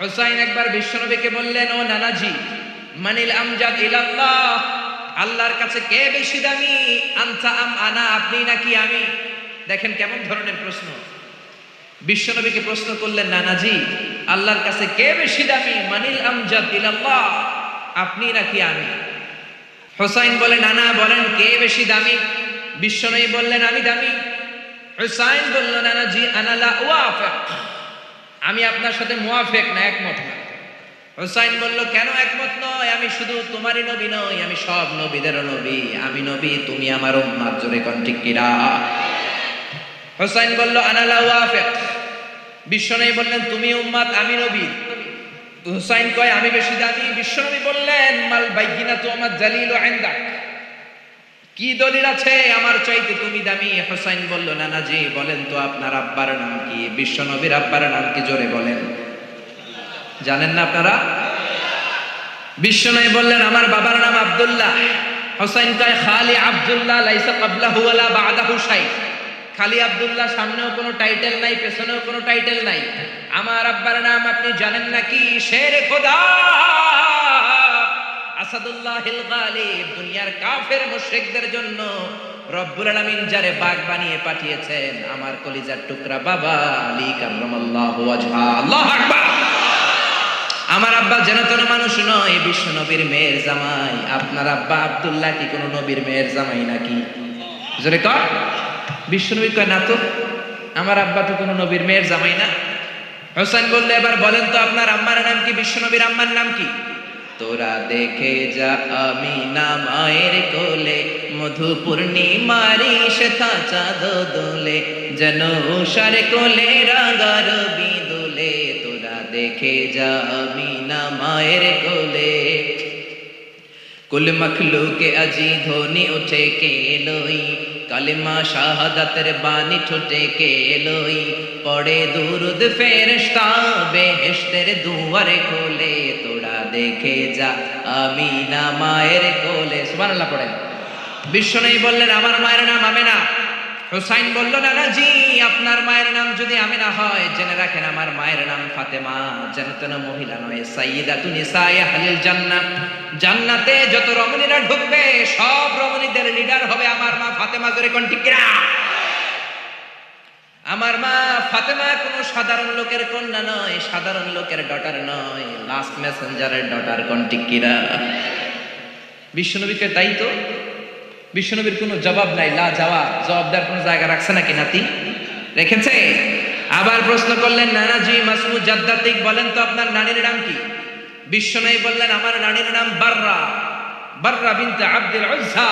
হুসাইন একবার বিশ্বনবীকে বললেন, ও নানাজি, মানিল আমজাদ ইলাল্লাহ, আল্লাহর কাছে কে বেশি দামি, আনতা আম আনা, আপনি নাকি আমি? দেখেন কেমন ধরনের প্রশ্ন। বিশ্বনবীকে প্রশ্ন করলেন, নানাজি, আল্লাহর কাছে কে বেশি দামি, মানিল আমজাদ ইলাল্লাহ, আপনি নাকি আমি? হুসাইন বলে, নানা বলেন কে বেশি দামি? বিশ্বনবী বললেন, আমি দামি। হুসাইন বলল, নানাজি আনা লা ওয়াফিক, আমি আপনার সাথে মুয়াফিক না, একমত না। হুসাইন বলল, কেন একমত নয়? আমি শুধু তোমারই নবী নই, আমি সব নবীদের নবী। আমি নবী, তুমি আমার উম্মত, জোরে কোন ঠিক কিনা? হুসাইন বলল, আনা লা ওয়াফিক। বিশ্বনবী বললেন, তুমি উম্মত, আমি নবী। হুসাইন কয়, আমি বেশি দামি। বিশ্বনবী বললেন, মাল বাইয়িনাতু আমার জালিলু ইনদাক, কি দলিল আছে আমার চাইতে তুমি দামি? হুসাইন বলল, নানাজি বলেন তো আপনার আব্বার নাম কি? বিশ্বনবীর আব্বার নাম কি? জোরে বলেন। জানেন না আপনারা? বিশ্বনবী বললেন, আমার বাবার নাম আব্দুল্লাহ। হুসাইন কয়, খালি আব্দুল্লাহ, লাইসা ক্বাবলাহু ওয়ালা বা'দাহু শাই। খালি আব্দুল্লাহ, সামনেও কোনো টাইটেল নাই, পেছনেও কোনো টাইটেল নাই। আমার আব্বার নাম আপনি জানেন নাকি? শেরে খোদা, আসাদুল্লাহিল গালিব। দুনিয়ার কাফের মুশরিকদের জন্য রব্বুল আলামিন যারে বাগ বানিয়ে পাঠিয়েছেন, আমার কলিজার টুকরা বাবা আলী কাররামাল্লাহু ওয়াজহা। আল্লাহু আকবার। আমার আব্বা যেন তেন মানুষ নয়, বিশ্ব নবীর মেয়ের জামাই। আপনার আব্বা আব্দুল্লাহ কি কোনো নবীর মেয়ের জামাই নাকি? জোরে কর। বিশ্ব নবী কয়, না তো, আমার আব্বা তো কোনো নবীর মেয়ের জামাই না। হুসাইন বললে, এবার বলেন তো আপনার আম্মার নাম কি? বিশ্ব নবীর আম্মার নাম কি? তোরা দেখে যা আমিনা মায়ের কোলে, মধু পূর্ণিমারি শ্বেতা চাঁদ দোলে, যেন উষার কোলে রাঙা রবি দোলে। তোরা দেখে যা আমিনা মায়ের কোলে, কুল মখলুকে আজি ধ্বনি উঠে কে লই, কালিমা শাহাদাতের বাণী ঠোঁটে কে লই, পড়ে দুরুদ ফেরেশতা বেহেশতের দুয়ারে খোলে। তোরা দেখে যা আমিনা মায়ের কোলে। সুবহানাল্লাহ পড়েন। বিশ্বনবী বললেন, আমার মায়ের নাম আমিনা। হুসাইন বলল, নানাজি আপনার মায়ের নাম যদি আমিনা হয়, জেনে রাখেন আমার মায়ের নাম ফাতেমা। যেন তেন মহিলা নয়, সাইয়্যিদাতু নিসায়ে আহলিল জান্নাহ। জান্নাতে যত রমণীরা ঢুকবে, সব রমণীদের লিডার হবে আমার মা ফাতেমা। জোরে কোন ঠিক কিনা? আমার মা ফাতেমা কোনো সাধারণ লোকের কন্যা নয়, সাধারণ লোকের ডটার নয়, লাস্ট মেসেঞ্জারের ডটার। কোন ঠিক কিনা? বিশ্বনবীকে তাই তো, বিশ্বনবীর কোনো জবাব নাই, লা জবাব, জবাব দেওয়ার কোনো জায়গা রাখছে নাকি নাতি? রেখেছে। আবার প্রশ্ন করলেন, নানাজি মাসুদ জাদ্দাতিক, বলেন তো আপনার নানির নাম কি? বিশ্বনবী বললেন, আমার নানির নাম বাররা, বাররা বিনতে আব্দুল উজ্জা।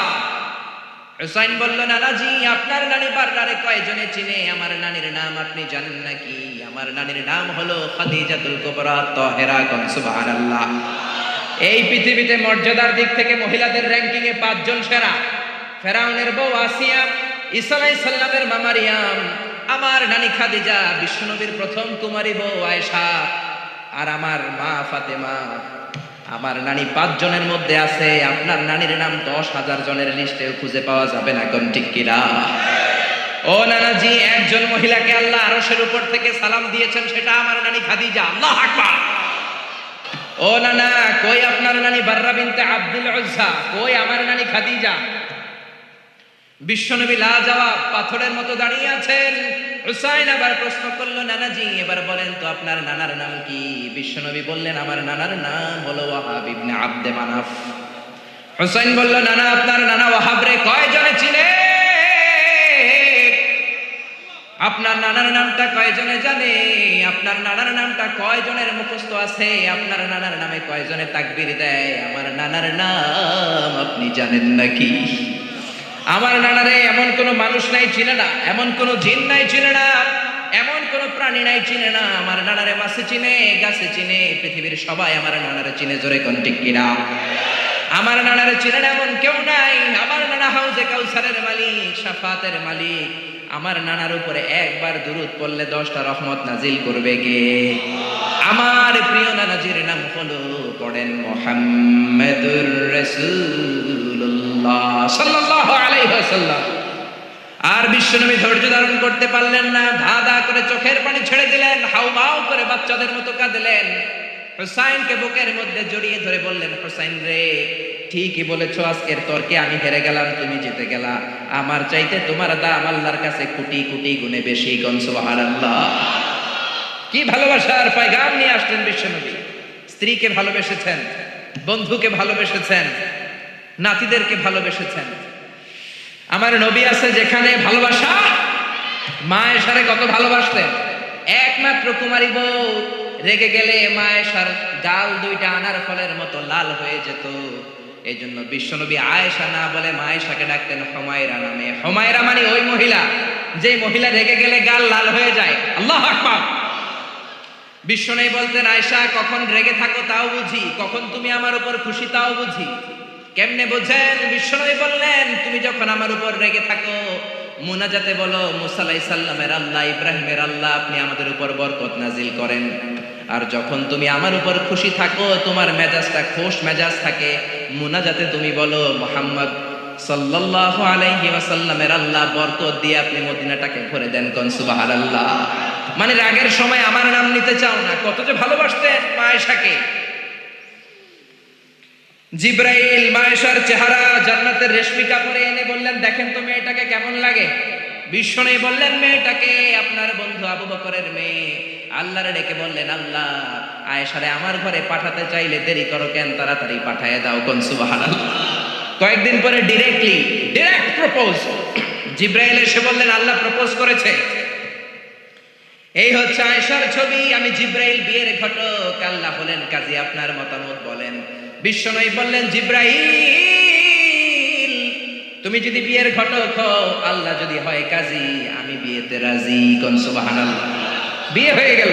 হুসাইন বলল, নানাজি আপনার নানি বাররারে কয়জনে চিনে? আমার নানির নাম আপনি জানেন নাকি? আমার নানির নাম হলো খাদিজাতুল কুবরা তাহেরা। কোন সুবহানাল্লাহ। এই পৃথিবীতে মর্যাদার দিক থেকে মহিলাদের র‍্যাঙ্কিং এ 5 জন সেরা। ফেরাউনের বউ আসিয়া, ঈসা আলাইহিস সালামের মা মারিয়াম, আমার নানি খাদিজা, বিশ্বনবীর প্রথম কুমারী বউ আয়েশা, আর আমার মা ফাতেমা। আমার নানি 5 জনের মধ্যে আছে। আপনার নানির নাম 10,000 জনের লিস্টেও খুঁজে পাওয়া যাবে না। কোন ঠিক কিনা? ও নানাজি, একজন মহিলাকে আল্লাহ আরশের উপর থেকে সালাম দিয়েছেন, সেটা আমার নানি খাদিজা। আল্লাহু আকবার। ও নানা, কই আপনার নানি বাররা বিনতে আব্দুল উজ্জা? কই আমার নানি খাদিজা? বিশ্বনবী লাজবাব পাথরের মতো দাঁড়িয়ে আছেন। হুসাইন আবার প্রশ্ন করলো, নানাজি এবার বলেন তো আপনার নানার নাম কি? বিশ্বনবী বললেন, আমার নানার নাম হলো ওয়াহাব ইবনে আব্দে মানাফ। হুসাইন বলল, নানা আপনার নানা ওয়াহাব রে কয়জনে চিনে? আপনার নানার নামটা কয়জনে জানে? আপনার নানার নামটা কয়জনের মুখস্থ আছে? আপনার নানার নামে কয়জনে তাকবীর দেয়? আমার নানার নাম আপনি জানেন নাকি? আমার নানারে এমন কোন মানুষ নাই চিনে না, এমন কোন জিন নাই চিনে না, এমন কোন প্রাণী নাই চিনে না। আমার নানারে মাছে চিনে, গাছে চিনে, পৃথিবীর সবাই আমার নানারে চিনে। জোরে কোন ঠিক কিনা? আমার নানারে চিনে না এমন কেউ নাই। আমার নানা হাউজে কাউসারের মালিক, শাফাতের মালিক। আমার নানার উপরে একবার দুরূদ পড়লে 10টা রহমত নাজিল করবে কে? আমার প্রিয় নানাজির নাম হলো, পড়েন, মুহাম্মাদুর রাসূলুল্লাহ সাল্লাল্লাহু আলাইহি ওয়াসাল্লাম। আর বিশ্বনবী ধৈর্য ধারণ করতে পারলেন না, ধা ধা করে চোখের পানি ছেড়ে দিলেন, হাউমাউ করে বাচ্চাদের মতো কাঁদলেন। হুসাইনকে বুকের মধ্যে জড়িয়ে ধরে বললেন, হুসাইন রে, ঠিকই বলেছো, আজকের তর্কে আমি হেরে গেলাম, তুমি জিতে গেলা। আমার চাইতে তোমার দাম আল্লাহর কাছে কোটি কোটি গুণে বেশি। সুবহানাল্লাহ। কি ভালোবাসার পয়গাম নিয়ে আসলেন বিশ্বনবী। স্ত্রীকে ভালোবেসেছেন, বন্ধুকে ভালোবেসেছেন, নাতিদেরকে ভালোবেসেছেন। আমার নবী আছে যেখানে ভালোবাসা, মা আয়েশারে কত ভালোবাসতেন। একমাত্র কুমারী বউ রেগে গেলে মা আয়েশার গাল দুইটা আনার ফলের মতো লাল হয়ে যেত। এই জন্য বিশ্বনবী আয়েশা না বলে মা আয়েশাকে ডাকতেন হুমায়রা নামে। হুমায়রা মানে ওই মহিলা যে মহিলা রেগে গেলে গাল লাল হয়ে যায়। আল্লাহু আকবার। বিশ্বনবী বলতেন, আয়েশা কখন রেগে থাকো তাও বুঝি, কখন তুমি আমার উপর খুশি তাও বুঝি। কেমনে বোঝেন? বিশ্বনবী বললেন, তুমি যখন আমার উপর রেগে থাকো মুনাজাতে বলো, মুসা আলাইহিস সালামের আল্লাহ, ইব্রাহিমের আল্লাহ, আপনি আমাদের উপর বরকত নাজিল করেন। আর যখন তুমি আমার উপর খুশি থাকো, তোমার মেজাজটা খোশ মেজাজ থাকে, মুনাজাতে তুমি বলো, মুহাম্মদ সাল্লাল্লাহু আলাইহি ওয়াসাল্লামের আল্লাহ বরকত দিয়ে আপনি মদিনাটাকে ভরে দেন। কোন সুবহানাল্লাহ। মানে রাগের সময় আমার নাম নিতে চাও না। কত যে ভালোবাসতেন মা আয়েশাকে। জিব্রাইল মা আয়েশার চেহারা জান্নাতের রেশমি কাপড়ে এনে বললেন, দেখেন তো মেয়েটাকে কেমন লাগে। বিশ্বনবী বললেন, মেয়েটাকে আপনার বন্ধু আবু বকরের মেয়ে। আল্লাহরে ডেকে বললেন, আল্লাহ আয়েশারে আমার ঘরে পাঠাতে চাইলে দেরি করো কেন, তাড়াতাড়ি পাঠায় দাও। কোন সুবহানাল্লাহ। কয়েকদিন পরে ডিরেক্ট প্রপোজ। জিব্রাইল এসে বললেন, আল্লাহ প্রপোজ করেছে। এই হচ্ছে আয়েশার ছবি। আমি জিব্রাইল বিয়ের ঘটক, আল্লাহ হলেন কাজী, আপনার মতামত বলেন। বিশ্বনবী বললেন, জিব্রাইল তুমি যদি বিয়ের ঘটক হও, আল্লাহ যদি হয় কাজী, আমি বিয়েতে রাজি। কোন সুবহানাল্লাহ। বিয়ে হয়ে গেল।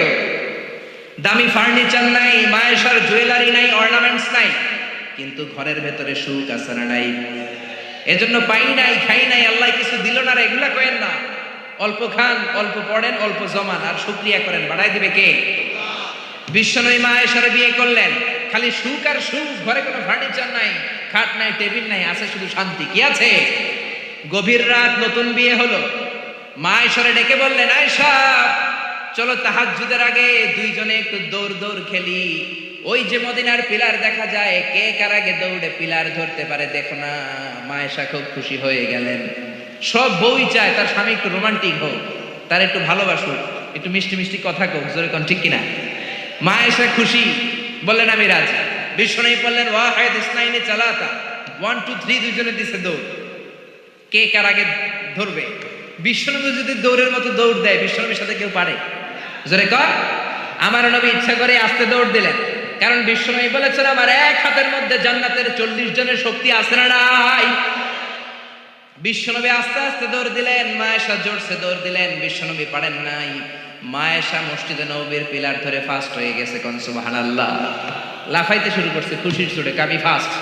দামি ফার্নিচার নাই, মা আয়েশার জুয়েলারি নাই, অর্নামেন্টস নাই, কিন্তু ঘরের ভেতরে সুখ আছে না নাই? এজন্য পাই নাই, খাই নাই, আল্লাহ কিছু দিল না, এগুলা করেন না। অল্প খান, অল্প পড়েন, অল্প জমান, আর শুকরিয়া করেন, বাড়াই দিবে কে? বিশ্বনবী মা আয়েশারে বিয়ে করলেন। খালি সুখ আর সুখ, ঘরে কোনো ফার্নিচার নাই, খাট নাই, টেবিল নাই, আছে শুধু শান্তি। কি আছে? গভীর রাত, নতুন বিয়ে হলো। মা আয়েশারে ডেকে বললেন, আয়েশা চলো তাহাজ্জুদের আগে দুইজনে একটু দৌড় খেলি। ওই যে মদিনার পিলার দেখা যায়, কে কার আগে দৌড়ে পিলার ধরতে পারে দেখো না। মা আয়েশা খুব খুশি হয়ে গেলেন। সব বউই চায় তার স্বামী একটু রোমান্টিক হোক, তার একটু ভালোবাসুক, একটু মিষ্টি মিষ্টি কথা কোক। জোরে কোন ঠিক কিনা? মা আয়েশা খুশি, বললেন আমি রাজি। বিশ্বনবী বললেন, ওয়াহিদ ইসনাইনি চালাতা, 1 2 3 দুইজনে দিছে দৌড়, কে কার আগে ধরবে। বিশ্বনবী যদি দৌড়ের মতো দৌড় দেয়, বিশ্বনবীর সাথে কেউ পারে? জোরে কর। আমার নবী ইচ্ছা করে আস্তে দৌড় দিলেন, কারণ বিশ্বনবী বলেছেন, আমার এক হাতের মধ্যে জান্নাতের 40 জনের শক্তি আছে না নাই? বিশ্বনবী আস্তে আস্তে দৌড় দিলেন, মা আয়েশা জোরসে দৌড় দিলেন, বিশ্বনবী পারেন নাই। মা আয়েশা মসজিদে নববীর পিলার ধরে ফার্স্ট হয়ে গেছে। কোন সুবহানাল্লাহ। লাফাইতে শুরু করছে খুশির চোটে, আমি ফার্স্ট।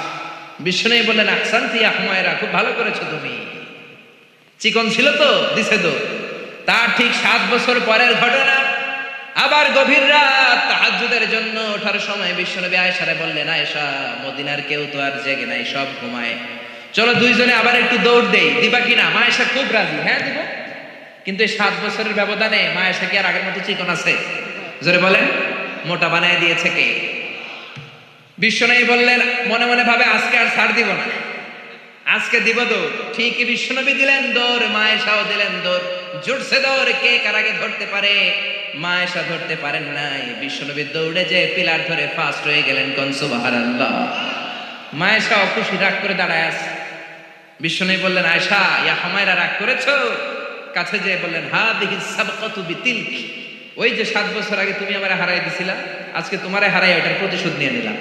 বিশ্বনবী বললেন, আহসানতি ইয়া হুমায়রা, খুব ভালো করেছো তুমি। চিকন ছিল তো, দিছে তো। তার ঠিক 7 বছর পরের ঘটনা। আবার গভীর রাত, তাহাজ্জুদের জন্য ওঠার সময় বিশ্বনবী আয়েশারে বললেন, আয়েশা মদিনার কেউ তো আর জেগে নাই, সব ঘুমায়, চলো দুইজনে আবার একটু দৌড় দেই, দিবা কিনা? মা আয়েশা খুব রাজি, হ্যাঁ দিব। কিন্তু এই 7 বছরের ব্যবধানে মা আয়েশা কি আর আগের মতো চিকন আছে? জোরে বলেন। মোটা বানায় দিয়েছে কে? বিশ্বনবী বললেন, মনে মনে ভাবে আজকে আর ছাড় দিব না, আজকে দিব দৌড়। ঠিকই বিশ্বনবী দিলেন দৌড়, মা আয়েশাও দিলেন দৌড়। জোরসে দৌড়, কে কার আগে ধরতে পারে। মা আয়েশা ধরতে পারেন নাই। বিশ্বনবী দৌড়ে যে পিলার ধরে ফার্স্ট হয়ে গেলেন। কোন সুবহানাল্লাহ। মা আয়েশা অখুশি, রাগ করে দাঁড়ায় আছে। বিশ্বনবী বললেন, আয়েশা ইয়া হুমায়রা, রাগ করেছো? কাছে যেয়ে বললেন, হাদিহি সাবকাতু বিতিলক, ওই যে 7 বছর আগে তুমি আমারে হারাই দিছিলা, আজকে তোমারে হারাই ওটার প্রতিশোধ নিয়ে নিলাম।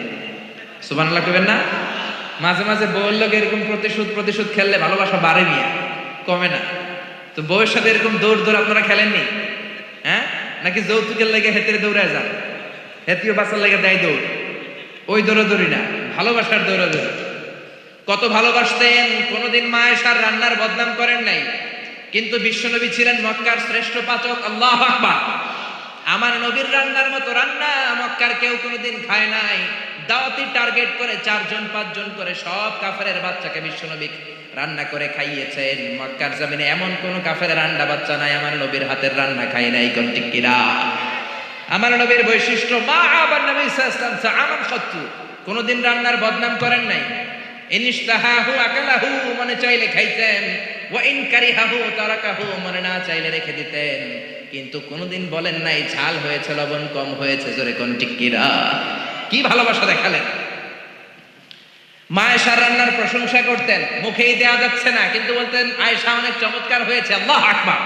সুবহানাল্লাহ কইবেন না? মাঝে মাঝে বউয়ের লোক এরকম প্রতিশোধ খেললে ভালোবাসা বাড়ে নিয়ে, কমে না। তো বউয়ের সাথে এরকম দৌড় আপনারা খেলেননি? হ্যাঁ, নাকি যৌতুকের লেগে হেতের দৌড়ায় যান, হেতিও বাঁচার লেগে দেয় দৌড়? ওই দৌড়াদৌড়ি না, ভালোবাসার দৌড়াদৌড়ি। কত ভালোবাসতেন। কোনোদিন মা আয়েশার রান্নার বদনাম করেন নাই, কিন্তু বিশ্বনবী ছিলেন মক্কার শ্রেষ্ঠ পাচক। আল্লাহু আকবার। আমার নবীর রান্নার মতো রান্না মক্কার কেউ কোনোদিন খায় নাই। দাওয়াতি টার্গেট করে 4 জন 5 জন করে সব কাফেরের বাচ্চাকে বিশ্বনবী রান্না করে খাইয়েছেন। মক্কার জমিনে এমন কোন কাফেরের রান্না বাচ্চা নাই আমার নবীর হাতের রান্না খায় নাই। কোন ঠিক কিনা? আমার নবীর বৈশিষ্ট্য মা আবার নবী সাল্লাল্লাহু আলাইহি ওয়াসাল্লাম খাত্তু, কোনদিন রান্নার বদনাম করেন নাই। ইনইশতাহাহু আকালাহু, মনে চাইলে খাইতেন, ওয়া ইন কারিহাহু তারাকাহু, মনে না চাইলে রেখে দিতেন। কিন্তু কোনদিন বলেন নাই ঝাল হয়েছে, লবণ কম হয়েছে, জোরে কোন ঠিক কিনা? কি ভালোবাসা দেখালেন। মা আয়েশার রান্নার প্রশংসা করতেন, মুখেই দেয়া যাচ্ছে না, কিন্তু বলতেন আয়েশা অনেক চমৎকার হয়েছে, আল্লাহু আকবার।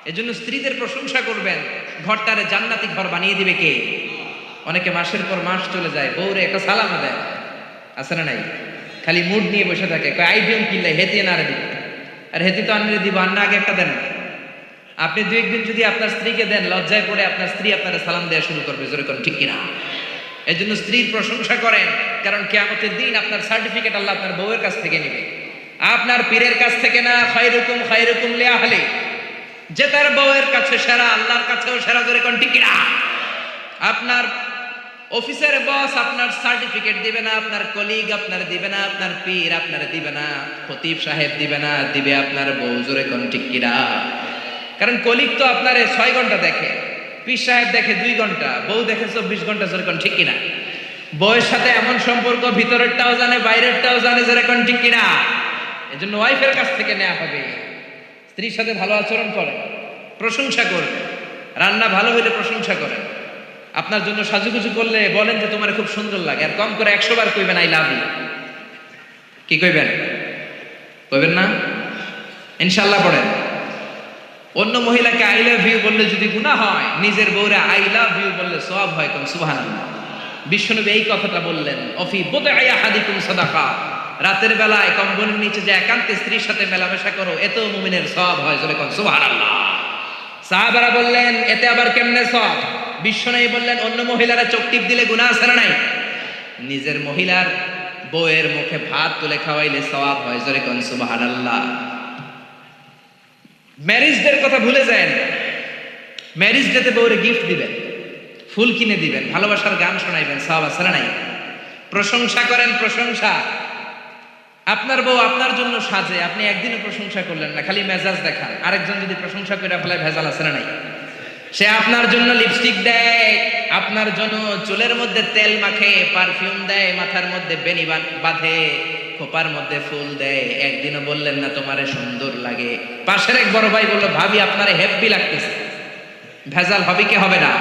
এজন্য স্ত্রীদের প্রশংসা করবেন, ঘরটারে জান্নাতি ঘর বানিয়ে দিবে কে? অনেকে মাসের পর মাস চলে যায়, বউরে একটা সালাম দেয়, আছে না নাই? খালি মুড নিয়ে বসে থাকে, কয় আইডিয়ম কিনলে হেতি না রে দিব, আর হেতি তো আনলে দিব, আন্না আগে একটা দেন। আপনি দু একদিন যদি আপনার স্ত্রীকে দেন, লজ্জায় পড়ে আপনার স্ত্রী আপনার সালাম দেওয়া শুরু করবে, জোরে কোন ঠিক কিনা? এই জন্য স্ত্রীর প্রশংসা করেন, কারণ কিয়ামতের দিন আপনার সার্টিফিকেট আল্লাহ আপনার বউয়ের কাছ থেকে নেবে, আপনার পীরের কাছ থেকে না। খায়রুকুম খায়রুকুম লিআহলি, যে তার বউয়ের কাছে সেরা, আল্লাহর কাছেও সেরা, জোরে কোন ঠিক কিনা? আপনার অফিসের বস আপনার সার্টিফিকেট দিবে না, আপনার কলিগ আপনার দিবে না, আপনার পীর আপনার দিবে না, খতিব সাহেব দিবে না, দিবে আপনার বউ, জোরে কোন ঠিক কিনা? কারণ কলিগ তো আপনার 6 ঘন্টা দেখে, পীর সাহেব দেখে 2 ঘন্টা, বউ দেখে 24 ঘন্টা, জোরে কোন ঠিক কিনা? বউয়ের সাথে এমন সম্পর্ক, ভিতরেরটাও জানে বাইরেরটাও জানে, জোরে কোন ঠিক কিনা? এজন্য ওয়াইফের কাছ থেকে নেওয়া হবে। স্ত্রীর সাথে ভালো আচরণ করেন, প্রশংসা করবেন, রান্না ভালো হইলে প্রশংসা করেন। আপনার জন্য সাজুগুজু করলে বলেন যে তোমার খুব সুন্দর লাগে, আর কম করে 100 বার কইবেন আই লাভ ইউ। কি কইবেন? কইবেন না? ইনশাআল্লাহ পড়েন। অন্য মহিলাকে আই লাভ ইউ বললে যদি গুনাহ হয়, নিজের বউরে আই লাভ ইউ বললে সওয়াব হয়, কোন সুবহানাল্লাহ। বিশ্বনবী এই কথাটা বললেন, অফি বুদআই আহাদিকুম সাদাকা, রাতের বেলায় কম্বলের নিচে যে একান্তে স্ত্রীর সাথে মেলামেশা করো, এতেও মুমিনের সওয়াব হয়, জোরে কোন সুবহানাল্লাহ। সাহাবারা বললেন এতে আবার কেমনে সওয়াব? বিশ্বনবী বললেন অন্য মহিলারা চোখ টিপ দিলে গুনাহ আছে না নাই? নিজের মহিলার বউয়ের মুখে ভাত তুলে খাওয়াইলে সওয়াব হয়, জোরে কোন সুবহানাল্লাহ। ম্যারেজদের কথা ভুলে যান, ম্যারেজ ডেতে বউরে গিফট দিবেন, ফুল কিনে দিবেন, ভালোবাসার গান শোনাইবেন, সওয়াব আছে না নাই? প্রশংসা করেন, প্রশংসা। আপনার বউ আপনার জন্য সাজে, আপনি একদিনও প্রশংসা করলেন না, খালি মেজাজ দেখান, আরেকজন যদি প্রশংসা করে ফেলায়, ভেজাল আছে না নাই? সে আপনার জন্য লিপস্টিক দেয়, আপনার জন্য চুলের মধ্যে তেল মাখে, পারফিউম দেয়, মাথার মধ্যে বেনি বাঁধে, খোপার মধ্যে ফুল দেয়, একদিনও বললেন না তোমারে সুন্দর লাগে। পাশের এক বড় ভাই বলল ভাবি আপনারে হেব্বি লাগতেছে, ভেজাল হবে কি হবে না?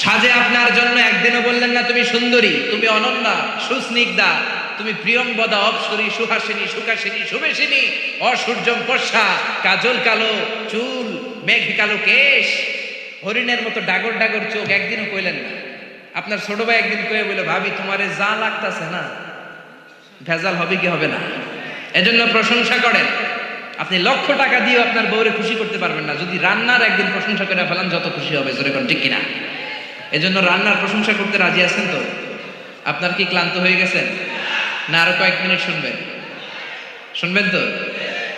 সাজে আপনার জন্য, একদিনও বললেন না তুমি সুন্দরী, তুমি অনন্যা, সুস্নিগ্ধা, তুমি প্রিয়ংবদা, অপসরী, সুহাসিনী, সুকাসিনী, সুবেশিনী, অসূর্যম পর্ষা, কাজল কালো চুল, মেঘ কালো কেশ, হরিণের মতো ডাগর ডাগর চোখ, একদিনও কইলেন না। আপনার ছোট ভাই একদিন কয়ে বলে ভাবি তোমারে যা লাগতাছে না, ভেজাল হবে কি হবে না? এজন্য প্রশংসা করেন। আপনি লক্ষ টাকা দিয়ে আপনার বউরে খুশি করতে পারবেন না, যদি রান্নার একদিন প্রশংসা করে ফেলান, যত খুশি হবে, জোরে কোন ঠিক কিনা? এজন্য রান্নার প্রশংসা করতে রাজি আছেন তো? আপনার কি ক্লান্ত হয়ে গেছেন না আরো কয়েক মিনিট শুনবেন? শুনবেন তো?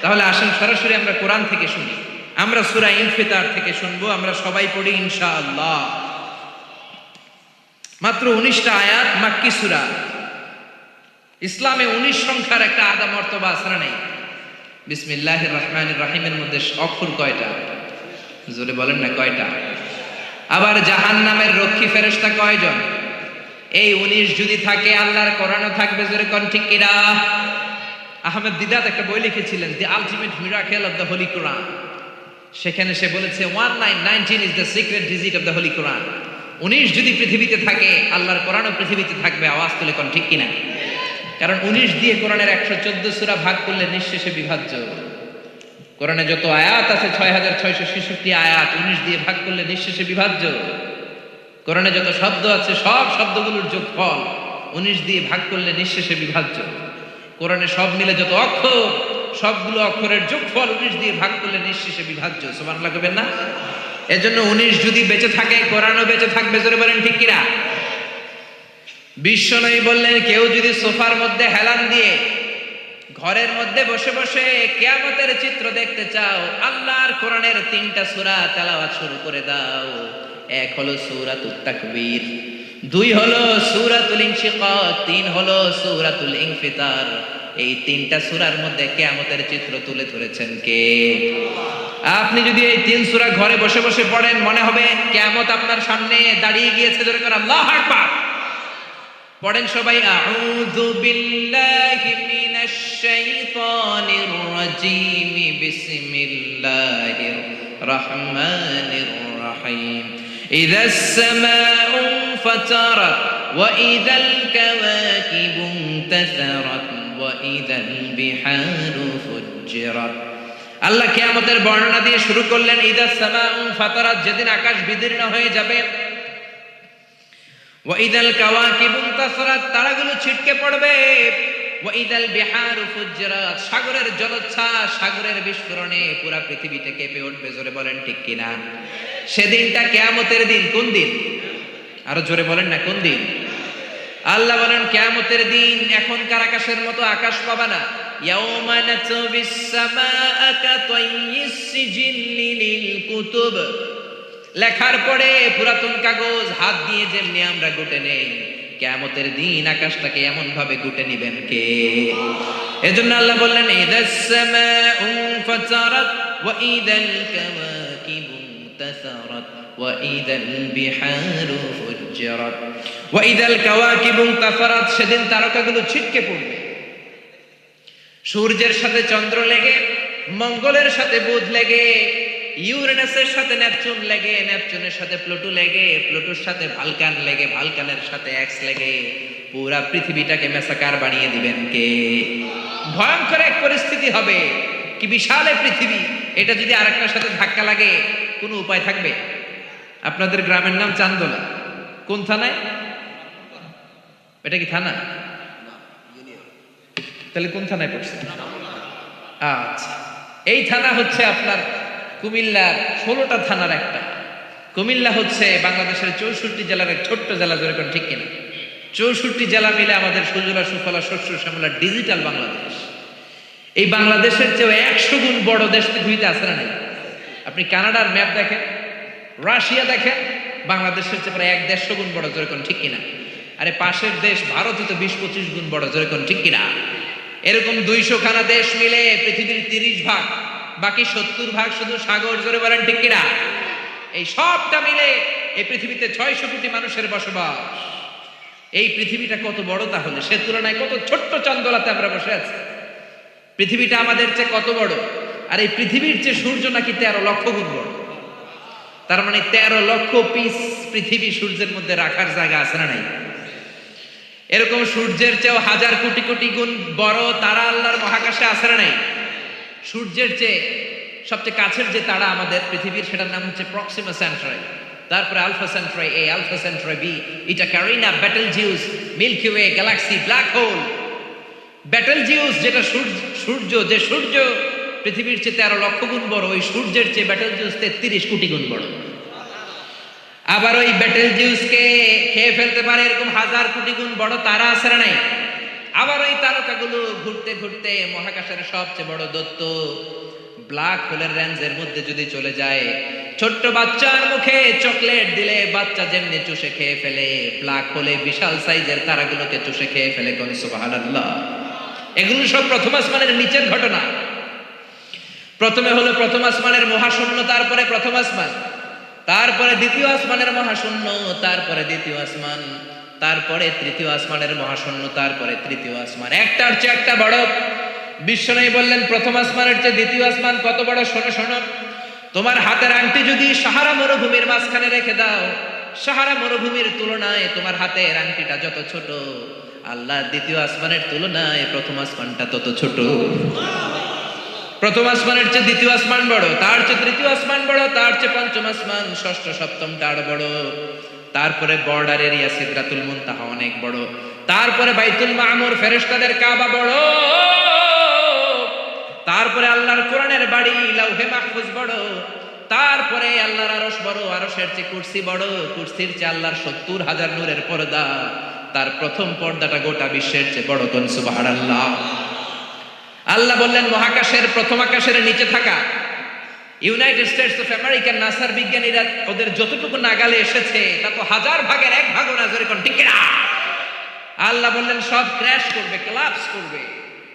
তাহলে আসেন সরাসরি আমরা কোরআন থেকে শুনি। আমরা সূরা ইনফিতার থেকে শুনবো, আমরা সবাই পড়ি ইনশাআল্লাহ। মাত্র 19টা আয়াত, মাক্কি সূরা। ইসলামে 19 সংখ্যার একটা আদা মর্তবা আছে না নেই? বিসমিল্লাহির রহমানির রহিমের মধ্যে অক্ষর কয়টা? জোরে বলেন না কয়টা? আবার জাহান্নামের রক্ষী ফেরেশতা কয়জন? এই 19 যদি থাকে, আল্লাহর কোরআনও থাকবে, জোরে কোন ঠিক কিনা? আহমেদ দিদাত একটা বই লিখেছিলেন, The Ultimate Miracle of the Holi Quran. সেখানে সে বলেছে 1919 is the secret digit of the Holi Quran. 19 যদি পৃথিবীতে থাকে, আল্লাহর কোরআনও পৃথিবীতে থাকবে, আওয়াজ তুলে কোন ঠিক কিনা? কারণ 19 দিয়ে কোরআনের 114 সূরা ভাগ করলে নিঃশেষে বিভাজ্য। কোরআনে যত আয়াত আছে 6666 আয়াত, 19 দিয়ে ভাগ করলে নিঃশেষে বিভাজ্য। কোরআনে যত শব্দ আছে সব শব্দগুলোর যোগফল 19 দিয়ে ভাগ করলে নিঃশেষে বিভাজ্য। কোরআনে সব মিলে যত অক্ষর, সবগুলো অক্ষরের যোগফল 19 দিয়ে ভাগ করলে নিঃশেষে বিভাজ্য। সুবহানাল্লাহ কইবেন না? এজন্য 19 যদি বেঁচে থাকে, কোরআনও বেঁচে থাকবে, জোরে বলেন ঠিক কিনা? বিশ্বনবী বললেন কেউ যদি সোফার মধ্যে হেলান দিয়ে ঘরের মধ্যে বসে বসে কিয়ামতের চিত্র দেখতে চাও, আল্লাহর কোরআনের 3টা সূরা তেলাওয়াত শুরু করে দাও। এক হলো সূরাতুত তাকবীর, 2 হলো সূরাতুল ইনশিকাক, 3 হলো সূরাতুল ইনফিতার। এই 3টা সূরার মধ্যে কিয়ামতের চিত্র তুলে ধরেছেন কে? আপনি যদি এই 3 সূরা ঘরে বসে বসে পড়েন, মনে হবে কিয়ামত আপনার সামনে দাঁড়িয়ে গিয়েছে। জোরে করে আল্লাহু আকবার পড়েন সবাই। আউযু বিল্লাহি মিনাশ শাইতানির রাজীম, বিসমিল্লাহির রহমানির রহিম। ইযাস সামাউ ফাতারাত ওয়া ইযাল কাওয়াকিবু ইনতাসারাত ওয়া ইযাল বিহারু ফুজ্জিরাত। আল্লাহ কিয়ামতের বর্ণনা দিয়ে শুরু করলেন, ইযাস সামাউ ফাতারাত, যেদিন আকাশ বিদীর্ণ হয়ে যাবে, ওয়া ইযাল কাওয়াকিবু ইনতাসারাত, তারাগুলো ছিটকে পড়বে, ওয়া ইযাল বিহারু ফুজ্জিরাত, সাগরের জলোচ্ছ্বাস, সাগরের বিস্ফোরণে পুরো পৃথিবীটা কেঁপে উঠবে। জোরে বলেন ঠিক কিনা? সেদিনটা কিয়ামতের দিন। কোন দিন? আরো জোরে বলেন না, কোন দিন? আল্লাহ বলেন কিয়ামতের দিন এখনকার আকাশের মতো আকাশ পাবা না। ইয়াউমা নাতবিস সামাআ কাতাইয়িস সিজিল্লি লিল কুতুব, লেখার পরে পুরাতন কাগজ হাত দিয়ে যেমনি আমরা গুটে নেই, কিয়ামতের দিন আকাশটাকে এমন ভাবে গুটে নিবেন কে? এজন্য আল্লাহ বললেন, ইযাস সামাউ ফাতারাত ওয়া ইযাল কাওয়াকিবু ইনতাসারাত ওয়া ইযাল বিহারু ফুজ্জিরাত ওয়া ইযাল কাওয়াকিবু ইনতাসারাত, সেদিন তারকাগুলো ছিটকে পড়বে। সূর্যের সাথে চন্দ্র লেগে, মঙ্গলের সাথে বুধ লেগে, ইউরেনাসের সাথে নেপচুন লেগে, নেপচুনের সাথে প্লুটো লেগে, প্লুটোর সাথে ভালকান লেগে, ভালকানের সাথে এক্স লেগে পুরা পৃথিবীটাকে মেসাকার বানিয়ে দিবেন কে? ভয়ঙ্কর এক পরিস্থিতি হবে। কি বিশাল এই পৃথিবী, এটা যদি আরেকটার সাথে ধাক্কা লাগে কোনো উপায় থাকবে? আপনাদের গ্রামের নাম চান্দোলা, কোন থানায়? এটা কি থানা? তাহলে কোন থানায় পড়ছে? আচ্ছা, এই থানা হচ্ছে আপনার কুমিল্লার 16টা থানার একটা। কুমিল্লা হচ্ছে বাংলাদেশের 64 জেলার এক ছোট্ট জেলা। জোরে কোন ঠিক কিনা? 64 জেলা মিলে আমাদের সুজলা সুফলা শস্য শ্যামলা ডিজিটাল বাংলাদেশ। এই বাংলাদেশের চেয়ে 100 গুণ বড় দেশ পৃথিবীতে আছে না নাই? আপনি কানাডার ম্যাপ দেখেন, রাশিয়া দেখেন, বাংলাদেশের চেয়ে প্রায় 1-150 গুণ বড়। জোরে কোন ঠিক কিনা? আরে পাশের দেশ ভারতই তো 20-25 গুণ বড়। জোরে কোন ঠিক কিনা? এরকম 200 খানা দেশ মিলে পৃথিবীর 30 ভাগ, বাকি 70 ভাগ শুধু সাগর। জোরে বলেন ঠিক কিনা? এই সবটা মিলে এই পৃথিবীতে 600 কোটি মানুষের বসবাস। এই পৃথিবীটা কত বড় তাহলে? সে তুলনায় কত ছোট্ট চান্দোলাতে আমরা বসে আছি। পৃথিবীটা আমাদের চেয়ে কত বড়, আর এই পৃথিবীর চেয়ে সূর্য নাকি 13 লক্ষ গুণ বড়। তার মানে 13 লক্ষ পিস পৃথিবী সূর্যের মধ্যে রাখার জায়গা আছে না নাই? এরকম সূর্যের চেয়েও 1000 কোটি কোটি গুণ বড় তারা আল্লাহর মহাকাশে আছে না নাই? সূর্যের চেয়ে সবচেয়ে কাছের যে তারা আমাদের পৃথিবীর, সেটার নাম হচ্ছে প্রক্সিমা সেন্ট্রাই, তারপরে Alpha Centauri A, Alpha Centauri B, এটা Carina, Betelgeuse, Milky Way, galaxy, black hole. Betelgeuse যেটা সূর্য, যে সূর্য পৃথিবীর চেয়ে 13 লক্ষ গুণ বড়, ওই সূর্যের চেয়ে বেটেলজিউস 33 কোটি গুণ বড়। আবার ওই বেটেলজিউসকে খেয়ে ফেলতে পারে এরকম 1000 কোটি গুণ বড় তারা আছে না নাই? আবার ওই তারকাগুলো ঘুরতে ঘুরতে মহাকাশের সবচেয়ে বড় দৈত্য ব্ল্যাক হোলের রেঞ্জের মধ্যে যদি চলে যায়, ছোট্ট বাচ্চার মুখে চকলেট দিলে বাচ্চা যেমনি চুষে খেয়ে ফেলে, ব্ল্যাক হোলে বিশাল সাইজের তারাগুলোকে চুষে খেয়ে ফেলে। কোন সুবহানাল্লাহ। এগুলো সব প্রথম আসমানের নিচের ঘটনা। প্রথমে হলো প্রথম আসমানের মহাশূন্য, তারপরে প্রথম আসমান, তারপরে দ্বিতীয় আসমানের মহাশূন্য, তারপরে দ্বিতীয় আসমান, তারপরে তৃতীয় আসমানের মহাশূন্য, তারপরে তৃতীয় আসমান। একটার চেয়ে একটা বড়। বিশ্বনবী বললেন প্রথম আসমানের চেয়ে দ্বিতীয় আসমান কত বড়? শোনো শোনো, তোমার হাতের আংটি যদি সাহারা মরুভূমির মাঝখানে রেখে দাও, সাহারা মরুভূমির তুলনায় তোমার হাতের আংটিটা যত ছোট, আল্লাহ দ্বিতীয় আসমানের তুলনায় প্রথম আসমানটা তত ছোট। প্রথম আসমানের চেয়ে দ্বিতীয় আসমান বড়, তার চেয়ে তৃতীয় আসমান বড়, তার চেয়ে পঞ্চম আসমান, ষষ্ঠ সপ্তমটা আরো বড়, তারপরে বর্ডার এরিয়া সিদরাতুল মুনতাহা অনেক বড়, তারপরে বাইতুল মামুর ফেরেশতাদের কাবা বড়, তারপরে আল্লাহর কোরআনের বাড়ি লাউহে মাহফুজ বড়, তারপরে আল্লাহর আরশ বড়, আরশের চেয়ে কুরসি বড়, কুরসির চেয়ে আল্লাহর 70,000 নূরের পর্দা, তার প্রথম পর্দাটা গোটা বিশ্বের চেয়ে বড়। কোন সুবহানাল্লাহ। আল্লাহ বললেন মহাকাশের প্রথম আকাশের নিচে থাকা ইউনাইটেড স্টেটস অফ আমেরিকার নাসার বিজ্ঞানীরা ওদের যতটুকু নাগালে এসেছে তা তো 1000 ভাগের 1 ভাগও না। জোরে কোন ঠিক না? আল্লাহ বললেন সব ক্র্যাশ করবে, কোলাপস করবে।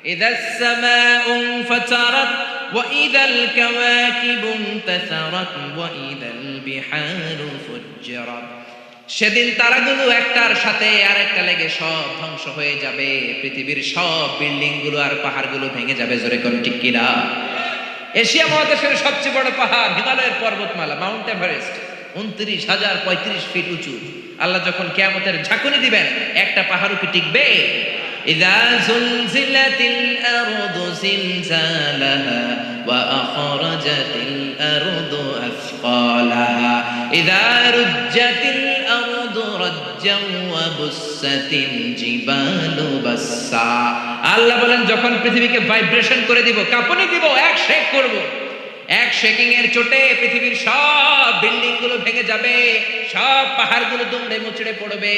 ইযাস সামাউ ফাতারাত ওয়া ইযাল কাওয়াকিবু ইনতাসারাত ওয়া ইযাল বিহারু ফুজ্জিরাত। সেদিন তারাগুলো একটার সাথে আরেকটা লেগে সব ধ্বংস হয়ে যাবে, পৃথিবীর সব বিল্ডিং গুলো আর পাহাড়গুলো ভেঙে যাবে। জোরে কোন ঠিক কিনা? এশিয়া মহাদেশের সবচেয়ে বড় পাহাড় হিমালয়ের পর্বতমালা মাউন্ট এভারেস্ট 29,035 ফিট উঁচু। আল্লাহ যখন কিয়ামতের ঝাঁকুনি দিবেন একটা পাহাড়ও কি টিকবে? ইযা যুলজিলাতিল আরদু জিলজালাহা ওয়া আখরাজাতিল আরদু আসকালাহা ইযা রুজ্জাতিল আরদু রাজ্জান ওয়া বুসাতিল জিবালু বাসসা। আল্লাহ বলেন যখন পৃথিবীকে ভাইব্রেশন করে দিব, কাঁপুনি দিব, এক শেক করব, এক শেকিং এর চোটে পৃথিবীর সব বিল্ডিং গুলো ভেঙে যাবে, সব পাহাড়গুলো দুমড়ে মুচড়ে পড়বে,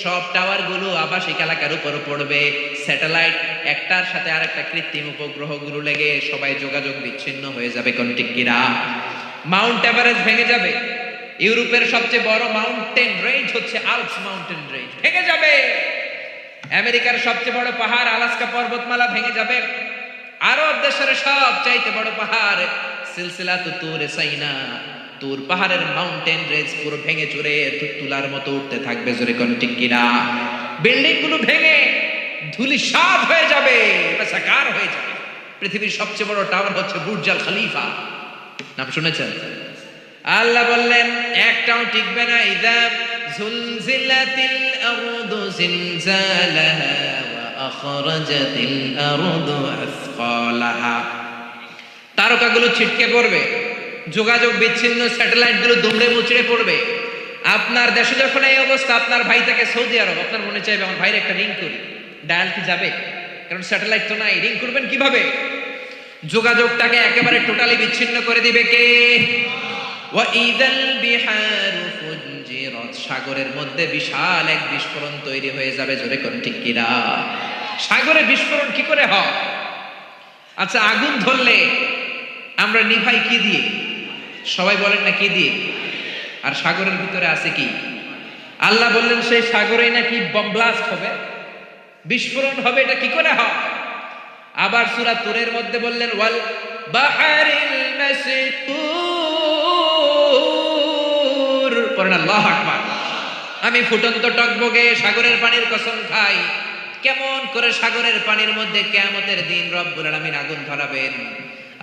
সব টাওয়ার গুলো আবাসিক এলাকার উপর পড়বে, স্যাটেলাইট একটার সাথে আরেকটা কৃত্রিম উপগ্রহ গুলো লেগে সবাই যোগাযোগ বিচ্ছিন্ন হয়ে যাবে। কোন ঠিক কিনা? মাউন্ট এভারেস্ট ভেঙে যাবে। ইউরোপের সবচেয়ে বড় মাউন্টেন রেঞ্জ হচ্ছে আল্পস মাউন্টেন রেঞ্জ, ভেঙে যাবে। আমেরিকার সবচেয়ে বড় পাহাড় আলাস্কা পর্বতমালা ভেঙে যাবে। আরব দেশের সব চাইতে বড় পাহাড় সিলসিলাতু তুরে সাইনা, তুর পাহাড়ের মাউন্টেন রেঞ্জ পুরো ভেঙে চুরে তুলার মতো উঠতে থাকবে। জোরে কোন ঠিক কিনা? বিল্ডিং গুলো ভেঙে ধূলিসাৎ হয়ে যাবে, সাকার হয়ে যাবে। পৃথিবীর সবচেয়ে বড় টাওয়ার হচ্ছে বুর্জ আল খলিফা, নাম শুনেছেন? আল্লাহ বললেন একটাও টিকবে না। ইযা যুলজিলাতিল আরদু জিলজালাহা ওয়া আখরাজাতিল আরদু আসকালাহা। তারকাগুলো ছিটকে পড়বে, যোগাযোগ বিচ্ছিন্ন, স্যাটেলাইট গুলো দুমড়ে মুচড়ে পড়বে। আপনার দেশে যখন এই অবস্থা, আপনার ভাই থাকে সৌদি আরব, আপনার মনে চাইবে আমার ভাইয়ের একটা রিং করি, ডায়াল কি যাবে? কারণ স্যাটেলাইট তো নাই, রিং করবেন কিভাবে? যোগাযোগটাকে একেবারে টোটালি বিচ্ছিন্ন করে দিবে কে? ওয়া ইযাল বিহারু ফুজ্জিরাত। সাগরের মধ্যে বিশাল এক বিস্ফোরণ তৈরি হয়ে যাবে। জোরে কোন ঠিক কিনা? সাগরে বিস্ফোরণ কি করে হয়? আচ্ছা, আগুন ধরলে আমরা নিভাই কি দিয়ে? সবাই বলেন না কি দিয়ে? আর সাগরের ভিতরে আছে কি? আল্লাহ বললেন সেই সাগরেই নাকি বম ব্লাস্ট হবে, বিস্ফোরণ হবে। এটা কি করে হয়? আবার সূরা তুরের মধ্যে বললেন ওয়াল বাহারিল মাসকুর। পড়েন আল্লাহু আকবার। আমি ফুটন্ত টকবগে সাগরের পানির কসম খাই, কেমন করে সাগরের পানির মধ্যে কিয়ামতের দিন রব্বুল আলামিন আগুন ধরাবেন।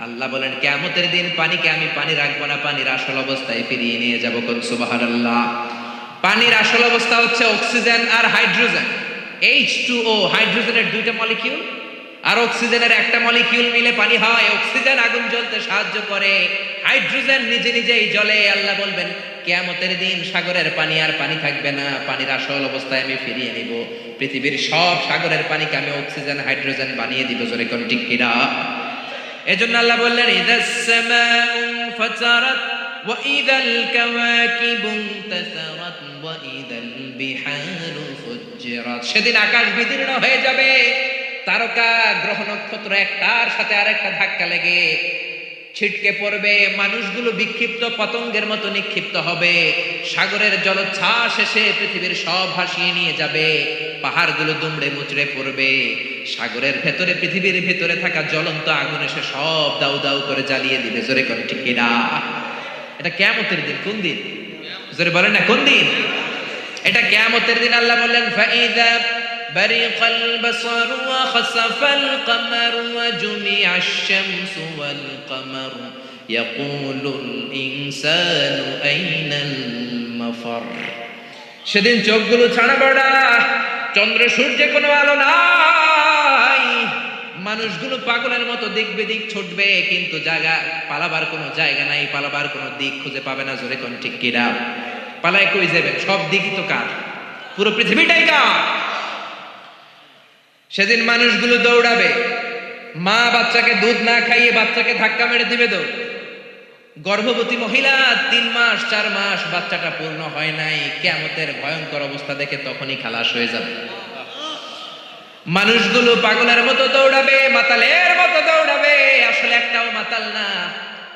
আল্লাহ বলেন কিয়ামতের দিন পানিকে আমি পানি রাখবো না, পানির আসল অবস্থায় ফিরিয়ে নিয়ে যাবো। কোন সুবহানাল্লাহ। পানির আসল অবস্থা হচ্ছে অক্সিজেন আর হাইড্রোজেন। H2O, হাইড্রোজেনের দুইটা মলিকিউল আর অক্সিজেনের একটা মলিকিউল মিলে পানি হয়। অক্সিজেন আগুন জ্বলতে সাহায্য করে, হাইড্রোজেন নিজে নিজেই জ্বলে। আল্লাহ বলবেন কিয়ামতের দিন সাগরের পানি আর পানি থাকবে না, পানির আসল অবস্থায় আমি ফিরিয়ে নিব। পৃথিবীর সব সাগরের পানিকে আমি অক্সিজেন হাইড্রোজেন বানিয়ে দিব। জোরে কোন ঠিক কিনা? এজন্য আল্লাহ বললেন ইযাস সামাউ ফাতারাত ওয়া ইযাল কাওয়াকিবু ইনতাসারাত ওয়া ইযাল বিহারু ফুজ্জিরাত। সেদিন আকাশ বিদীর্ণ হয়ে যাবে, তারকা গ্রহ নক্ষত্র একটার সাথে আরেকটা ধাক্কা লেগে ছিটকে পড়বে, মানুষগুলো বিক্ষিপ্ত পতঙ্গের মতো নিক্ষিপ্ত হবে, সাগরের জলোচ্ছ্বাস এসে পৃথিবীর সব ভাসিয়ে নিয়ে যাবে, পাহাড়গুলো দুমড়ে মুচড়ে পড়বে, সাগরের ভেতরে পৃথিবীর ভেতরে থাকা জ্বলন্ত আগুন এসে সব দাউ দাউ করে জ্বালিয়ে দিবে। জোরে কোন ঠিক কিনা? এটা কিয়ামতের দিন। কোন দিন? জোরে বলেন না কোন দিন? এটা কিয়ামতের দিন। আল্লাহ বললেন ফাইযা বারিকাল বাসার ওয়া খাসাফাল কমার ওয়া জুমিআশ শামসু ওয়াল কমার ইয়াকুলুল ইনসানু আইনাল মাফার। সেদিন চোখগুলো ছাড়া পড়া, চন্দ্র সূর্যে কোনো আলো নাই, মানুষগুলো পাগলের মতো দিক বিদিক ছুটবে, কিন্তু জায়গা পালাবার কোনো জায়গা নাই, পালাবার কোনো দিক খুঁজে পাবে না। জোরে কোন ঠিক কিনা? পালায় কই যাবেন? সব দিকই তো কার, পুরো পৃথিবীটাই কার। সেদিন মানুষগুলো দৌড়াবে, মা বাচ্চাকে দুধ না খাইয়ে বাচ্চাকে ধাক্কা মেরে দিবে দৌড়। গর্ভবতী মহিলা 3 মাস 4 মাস বাচ্চাটা পূর্ণ হয় নাই, কিয়ামতের ভয়ঙ্কর অবস্থা দেখে তখনই খালাস হয়ে যাবে। মানুষগুলো পাগলের মতো দৌড়াবে, মাতালের মতো দৌড়াবে, আসলে একটাও মাতাল না।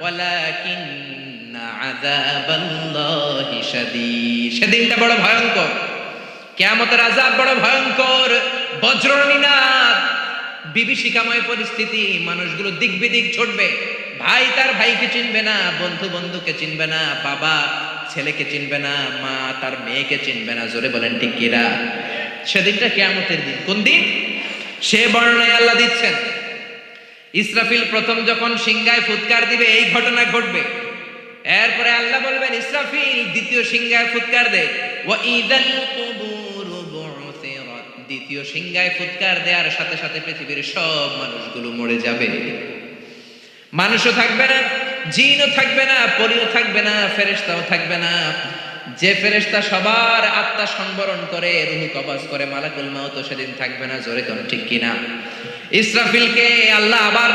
ওয়ালাকিন্না আযাবাল্লাহি শাদীদ। সেদিনটা বড় ভয়ঙ্কর, কিয়ামতের আযাব বড় ভয়ঙ্কর। বজ্রনিনাদ, বিভীষিকাময় পরিস্থিতি, মানুষগুলো দিক বিদিক ছুটবে, ভাই তার ভাইকে চিনবে না, বন্ধু বন্ধুকে চিনবে না, বাবা ছেলেকে চিনবে না, মা তার মেয়েকে চিনবে না। জোরে বলেন ঠিক কিনা? সেদিনটা কিয়ামতের দিন। কোন দিন? সে বর্ণনায় আল্লাহ দিচ্ছেন, ইসরাফিল প্রথম যখন সিংহায় ফুৎকার দিবে এই ঘটনা ঘটবে। এরপরে আল্লাহ বলবেন, ইসরাফিল দ্বিতীয় সিংহায় ফুৎকার দে। ওয়া ইদাল কুবুর বু'থিরাত, দ্বিতীয় সিংহায় ফুৎকার দেওয়ার সাথে সাথে পৃথিবীর সব মানুষগুলো মরে যাবে। মানুষও থাকবে না, জিনও থাকবে না, পরীও থাকবে না, ফেরেশতাও থাকবে না। যে ফেরেশতা সবার আত্মা সংবরণ করে, রূহ কবজ করে, মালাকুল মাউত সেদিন থাকবে না। জোরে কোন ঠিক কিনা? ইসরাফিলকে আল্লাহ আবার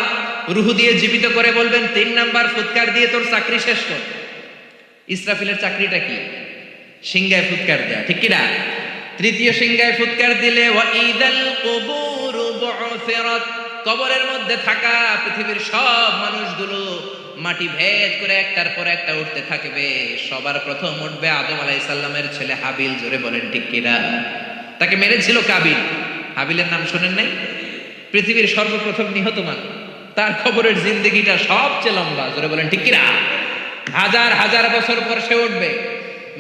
রূহ দিয়ে জীবিত করে বলবেন, 3 নাম্বার ফুৎকার দিয়ে তোর চাকরি শেষ কর। ইসরাফিলের চাকরিটা কি? সিংহায় ফুৎকার দেয়া, ঠিক কিনা? তৃতীয় সিংহায় ফুৎকার দিলে ওয়া ইদাল কুবুর বু'থিরাত, কবরের মধ্যে থাকা পৃথিবীর সব মানুষগুলো মাটি ভেদ করে একটার পর একটা উঠতে থাকবে। সবার প্রথম উঠবে আদম আলাইহিস সালামের ছেলে হাবিল। জোরে বলেন ঠিক কিনা? তাকে মেরেছিল কাবিল। হাবিলের নাম শুনেন নাই? পৃথিবীর সর্বপ্রথম নিহত মানুষ, তার কবরের জিন্দেগিটা সবচেয়ে লম্বা। জোরে বলেন ঠিক কিনা? হাজার হাজার বছর পর সে উঠবে।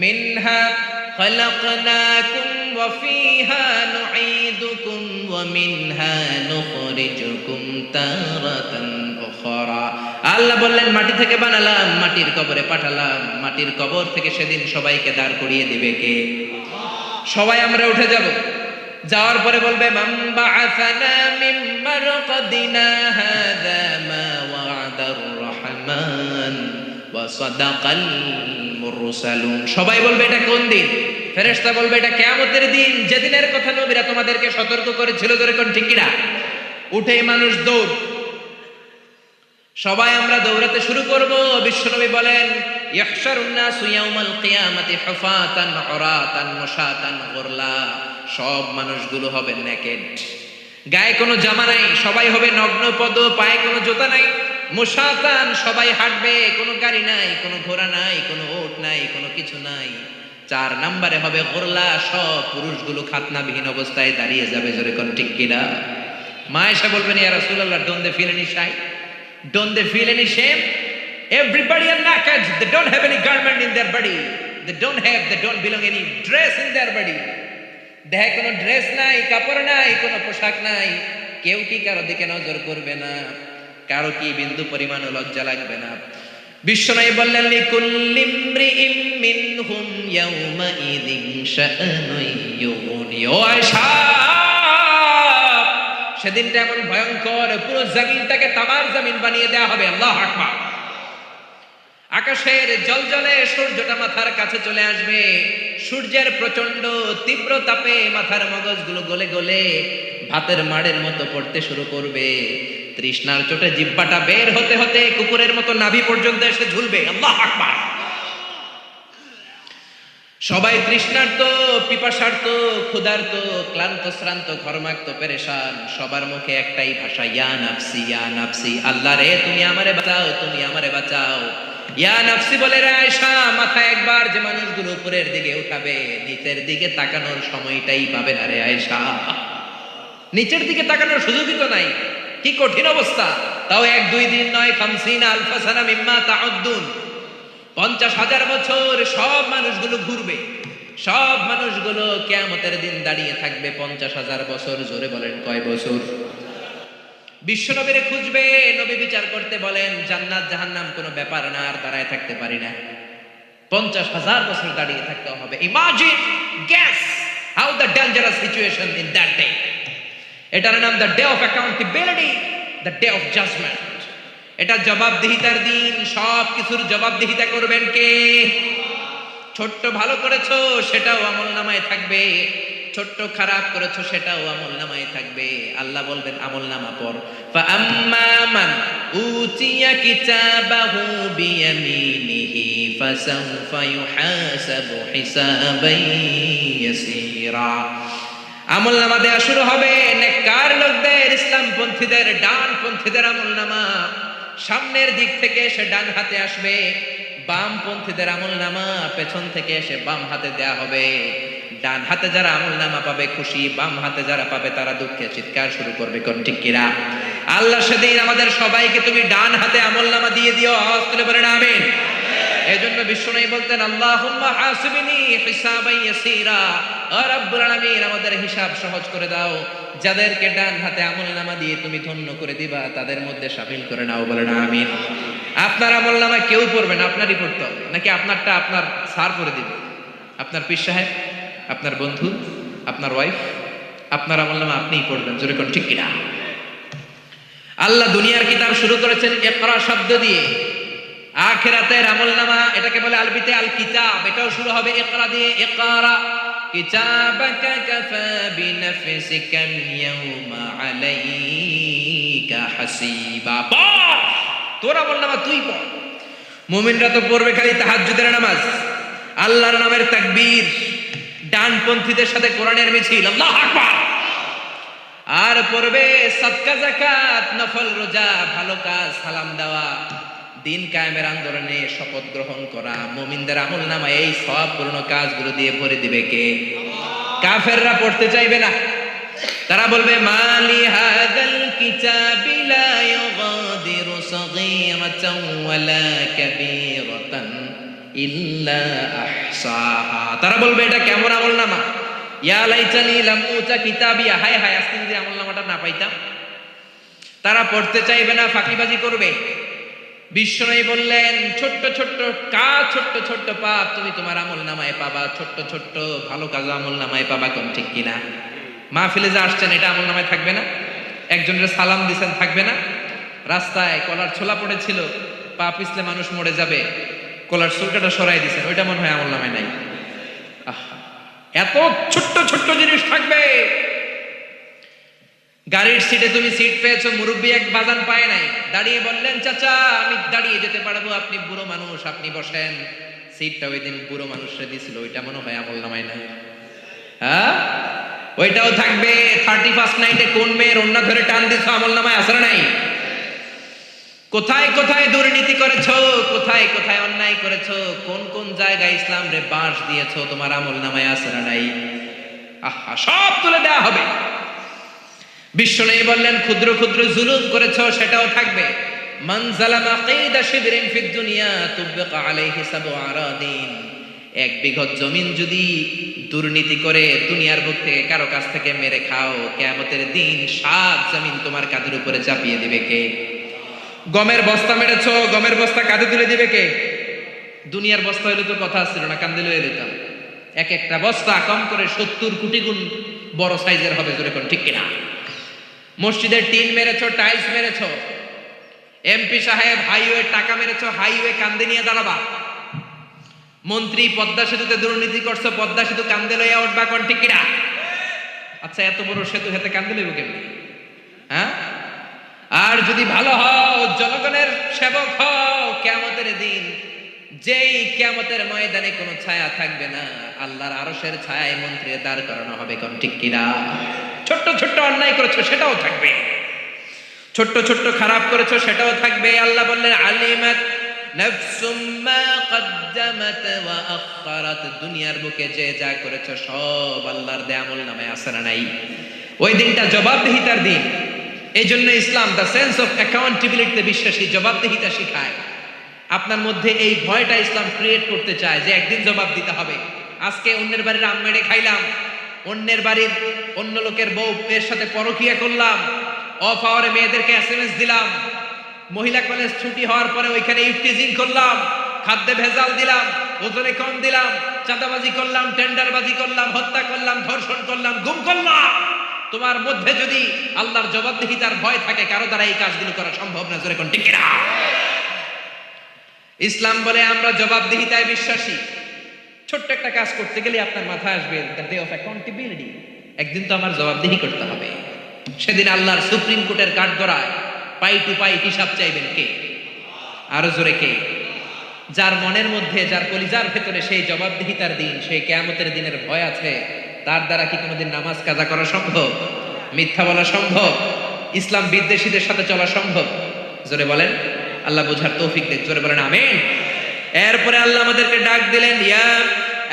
মিনহা খালাকনাকুম ওয়া ফিহা নুঈদুকুম ওয়া মিনহা নুখরিজুকুম তারাতান উখরা। আল্লাহ বললেন, মাটি থেকে বানালাম, মাটির কবরে পাঠালাম, মাটির কবর থেকে সেদিন সবাইকে দাঁড় করিয়ে দিবে কে? সবাই আমরা উঠে যাব। যাওয়ার পরে বলবে, মান বাআসানা মিন মারকাদিনা হাযা মা ওয়া'দার রহমান ওয়া সাদাকাল মুরসালুন। সবাই বলবে, এটা কোন দিন? ফেরেশতা বলবে, এটা কিয়ামতের দিন, যেদিনের কথা নবীরা তোমাদেরকে সতর্ক করেছিল। জোরে কোন ঠিক কিনা? উঠে মানুষ দৌড়, সবাই আমরা দৌড়াতে শুরু করব। বিশ্বনবী বলেন, ইহশারুন নাসু ইয়াউমাল কিয়ামাতি হুফাতান উরাতান মুশাতান গুরলা। সব মানুষগুলো হবে নেকেড, গায়ে কোনো জামা নাই, সবাই হবে নগ্ন পদ, পায়ে কোনো জুতা নাই। মুশাতান, সবাই হাঁটবে, কোনো গাড়ি নাই, কোনো ঘোড়া নাই, কোনো ওট নাই, কোনো কিছু নাই। 4 নম্বরে হবে গুরলা, সব পুরুষগুলো খাতনাবিহীন অবস্থায় দাঁড়িয়ে যাবে। জোরে কোন ঠিক কিনা? মা এসে বলবেন, ইয়া রাসূলুল্লাহ, don't they feel any shy? Don't they feel any shame? Everybody are naked. They don't have any garment in their body. They don't belong any dress in their body. দেহে কোনো ড্রেস নাই, কাপড় নাই, কোনো পোশাক নাই। কেউ কি কারো দিকে নজর করবে না? কারো কি বিন্দু পরিমাণ লজ্জা লাগবে না? বিশ্বনবী বললেন, লিকুল্লি ইমরিইম মিনহুম ইয়াউমা ইযিন শাআনুন ইউগনি। ও আয়েশা, সেদিনটা এমন ভয়ঙ্কর, পুরো জমিনটাকে তামার জমিন বানিয়ে দেয়া হবে। আল্লাহু আকবার। আকাশের জলজলে সূর্যটা মাথার কাছে চলে আসবে। সূর্যের প্রচন্ড তীব্র তাপে মাথার মগজগুলো গলে গলে ভাতের মাড়ের মতো পড়তে শুরু করবে। তৃষ্ণার চোটে জিহ্বাটা বের হতে হতে কুকুরের মতো নাভি পর্যন্ত এসে ঝুলবে। আল্লাহু আকবার। সবাই তৃষ্ণার্ত, পিপাসার্ত, ক্ষুধার্ত, ক্লান্ত, শ্রান্ত, ঘর্মাক্ত, পেরেশান। সবার মুখে একটাই ভাষা, ইয়া নাফসি, ইয়া নাফসি। আল্লাহ রে, তুমি আমারে বাঁচাও, তুমি আমারে বাঁচাও। ইয়া নাফসি বলে রে আয়েশা, মাথা একবার যে মানুষগুলো উপরের দিকে উঠাবে, নিচের দিকে তাকানোর সময়টাই পাবে না রে আয়েশা। নিচের দিকে তাকানোর সুযোগই তো নাই। কি কঠিন অবস্থা! তাও 1-2 দিন নয়, 50 আলফা সানা মিম্মা তাউদ্দুন, 50,000 বছর সব মানুষগুলো ঘুরবে। সব মানুষগুলো কিয়ামতের দিন দাঁড়িয়ে থাকবে 50,000 বছর। জোরে বলেন, কয় বছর? বিশ্বনবীরে খুঁজবে, নবী বিচার করতে বলেন, জান্নাত জাহান্নাম কোনো ব্যাপার না, আর দাঁড়ায় থাকতে পারি না। 50,000 বছর দাঁড়িয়ে থাকতে হবে। Imagine, guess how the dangerous situation in that day. এটার নাম the day of accountability, the day of judgement. এটা জবাবদিহিতার দিন। সব কিছুর জবাবদিহিতা করবেন কে? ছোট্ট ভালো করেছো, সেটাও আমলনামায় থাকবে। ছোট্ট খারাপ করেছো, সেটাও আমলনামায় থাকবে। আল্লাহ বলবেন, আমলনামা পড়। ফাআম্মা মান উতিয়া কিতাবাহু বিয়ামিনিহি ফাসাউফা ইউহাসাবু হিসাবান ইয়াসীরা। আমলনামা দেয়া শুরু হবে। নেককার লোকদের, ইসলামপন্থীদের, ডানপন্থীদের আমলনামা সামনের দিক থেকে এসে ডান হাতে আসবে। বামপন্থীদের আমলনামা পেছন থেকে এসে বাম হাতে দেয়া হবে। ডান হাতে যারা আমলনামা পাবে খুশি, বাম হাতে যারা পাবে তারা দুঃখে চিৎকার শুরু করবে। কোন ঠিক কিনা? আল্লাহ সেদিন আমাদের সবাইকে তুমি ডান হাতে আমলনামা দিয়ে দিও, আওয়াজ তুলে বলেন আমিন। এজন্য বিশ্বনবী বলতেন আল্লাহুম্মা হাসিবনি হিসাবান ইয়াসীরা, ও রব্বুল আলামিন আমাদের হিসাব সহজ করে দাও। যাদেরকে ডান হাতে আমলনামা দিয়ে তুমি ধন্য করে দিবা তাদের মধ্যে শামিল করে নাও, বলেন আমিন। আপনার আমলনামা কেউ পড়বে না, আপনারই পড়তে হবে, নাকি আপনারটা আপনার স্যার করে দিবে? আপনার পীর সাহেব, আপনার বন্ধু, আপনার ওয়াইফ, আপনার আমলনামা আপনিই পড়বেন। জোরে কোন ঠিক কিনা? আল্লাহ দুনিয়ার কিতাব শুরু করেছেন ইকরা শব্দ দিয়ে, আখিরাতের আমলনামা এটাকে বলে আরবিতে আল কিতাব, এটাও শুরু হবে ইকরা দিয়ে। ইকরা কিতাবাকা কাফা বিনাফসিকা ইয়াউমা আলাইকা হাসিবা। পড়, তোর আমলনামা তুই পড়। মুমিনরা তো পড়বে খালি তাহাজ্জুদের নামাজ, আল্লাহর নামের তাকবীর, ডানপন্থীদের সাথে কোরআনের মিছিল, আল্লাহু আকবার। আর পড়বে সাদকা যাকাত, নফল রোজা, ভালো কাজ, সালাম দেওয়া, দিন কায়েমের আন্দোলনে শপথ গ্রহণ করা। মুমিনদের আমলনামা এই সওয়াবপূর্ণ কাজগুলো দিয়ে ভরে দিবে কে? কাফেররা পড়তে চাইবে না, তারা বলবে মালি হাদাল কিতাবি লা ইউগাদিরু সাগীরাতান ওয়ালা কাবীরাতান ইল্লা আহসাহা। তারা বলবে এটা কেমন আমলনামা? ইয়া লাইতানি লাম উতা কিতাবিয়া, হায় হায় আজকে যদি আমলনামাটা না পাইতাম। তারা পড়তে চাইবে না, ফাঁকিবাজি করবে। বিশ্বনবী বললেন ছোট্ট ছোট্ট কাজ, ছোট্ট ছোট্ট পাপ তুমি তোমার আমলনামায় পাবা, ছোট্ট ছোট্ট ভালো কাজ আমলনামায় পাবা। কোন ঠিক কিনা? মাহফিলে যে আসছেন এটা আমলনামায় থাকবে না? একজনের সালাম দিছেন থাকবে না? রাস্তায় কলার ছোলা পড়েছিল, পা পিছলে মানুষ মরে যাবে, কলার চুলকাটা সরাই দিছেন, ওইটা মনে হয় আমলনামায় নাই। এত ছোট্ট ছোট্ট জিনিস থাকবে। গাড়ির সিটে তুমি সিট পেয়েছো, মুরব্বী এক বাজান পায় নাই, দাঁড়িয়ে বললেন চাচা আমি দাঁড়িয়ে যেতে পারবো, আপনি বুড়ো মানুষ আপনি বসেন। সিটটা ওই দিন বুড়ো মানুষরা দিছিল, ওইটা মনে হয় আমলনামায় নাই। হ্যাঁ, ওইটাও থাকবে। 31st নাইটে কোন মেয়ের ওন্না ধরে টান দিছো, আমলনামায় আছে না নাই? কোথায় কোথায় দুর্নীতি করেছো, কোথায় কোথায় অন্যায় করেছো, কোন কোন জায়গায় ইসলাম রে বাঁশ দিয়েছো, তোমার আমলনামায় আছে না নাই? আহা, সব তুলে দেওয়া হবে। বিশ্বনবী বললেন ক্ষুদ্র ক্ষুদ্র জুলুম করেছো, সেটাও থাকবে। মান যালামা কাইদা শিবরিন ফিদ দুনিয়া তুবকা আলাইহি সাবউ আরাদিন। এক বিঘত জমিন যদি দুর্নীতি করে দুনিয়ার বুক থেকে কারো কাছ থেকে মেরে খাও, কিয়ামতের দিন 7 জমিন তোমার কাঁধের উপরে চাপিয়ে দিবে কে? গমের বস্তা মেরেছো, গমের বস্তা কাঁধে তুলে দিবে কে? দুনিয়ার বস্তা হইলে তো কথা ছিল না, কান্দে লয়ে যেতাম। এক একটা বস্তা কম করে 70 কোটি গুণ বড় সাইজের হবে। জোরে কোন ঠিক কিনা? মসজিদের টিন মেরেছো, টাইলস মেরেছো, এমপি সাহেব হাইওয়ে টাকা মেরেছো, হাইওয়ে কান্দে নিয়ে দাঁড়াবা। মন্ত্রী পদ্মা সেতুতে দুর্নীতি করছো, পদ্মা সেতু কান্দে লইয়া উঠবা। কোন ঠিক কিনা? আচ্ছা, এত বড় সেতু হাতে কান্দে লইব কেমনি? হ্যাঁ, আর যদি ভালো হও, জনগণের সেবক হও, কিয়ামতের দিন যেই কিয়ামতের ময়দানে কোনো ছায়া থাকবে না, আল্লাহর আরশের ছায়ায় মন্ত্রীর দাঁড় করানো হবে। কোন ঠিক কিনা? ছোট্ট ছোট্ট অন্যায় করেছো সেটাও থাকবে, ছোট্ট ছোট্ট খারাপ করেছো সেটাও থাকবে। আল্লাহ বললেন আলিমাত নাফসুম মা কদ্দামাত ওয়া আখখারাত। দুনিয়ার বুকে যে যা করেছো সব আল্লাহর দেয়া আমলনামায় আছে না নাই? ওই দিনটা জবাবদিহিতার দিন। এই জন্য ইসলাম দ্য সেন্স অফ অ্যাকাউন্টেবিলিটিতে বিশ্বাসী, জবাবদিহিতা শিখায়। আপনার মধ্যে এই ভয়টা ইসলাম ক্রিয়েট করতে চায় যে একদিন জবাব দিতে হবে। আজকে অন্যের বাড়ির আম মেরে খাইলাম, অন্যের বাড়ির অন্য লোকের বউ এর সাথে পরকিয়া করলাম, অফ আওয়ারে মেয়েদেরকে এসএমএস দিলাম, মহিলা কলেজ ছুটি হওয়ার পরে ওইখানে ইফটিজিং করলাম, খাদ্যে ভেজাল দিলাম, ওজনে কম দিলাম, চাঁদাবাজি করলাম, টেন্ডারবাজি করলাম, হত্যা করলাম, ধর্ষণ করলাম, গুম করলাম। তোমার মধ্যে যদি আল্লাহর জবাবদিহিতার ভয় থাকে, কারো দ্বারা এই কাজগুলো করা সম্ভব না। জোরে কোন ঠিক কিনা? ইসলাম বলে আমরা জবাবদিহিতায় বিশ্বাসী। ছোট্ট একটা কাজ করতে গেলে আপনার মাথায় আসবে দ্য ডে অফ অ্যাকাউন্টেবিলিটি। একদিন তো আমার জবাবদিহি করতে হবে। সেদিন আল্লাহর সুপ্রিম কোর্টের কাঠগড়ায় পাই টু পাই হিসাব চাইবেন কে? আরো জোরে কে? যার মনের মধ্যে, যার কলিজার ভেতরে সেই জবাবদিহিতার দিন, সেই কিয়ামতের দিনের ভয় আছে, তার দ্বারা কি কোনোদিন নামাজ কাজা করা সম্ভব? মিথ্যা বলা সম্ভব? ইসলাম বিদ্বেষীদের সাথে চলা সম্ভব? জোরে বলেন। আল্লাহ বুঝার তৌফিক দেন। জোরে বলেন আমিন। এরপরে আল্লাহ আমাদেরকে ডাক দিলেন, ইয়া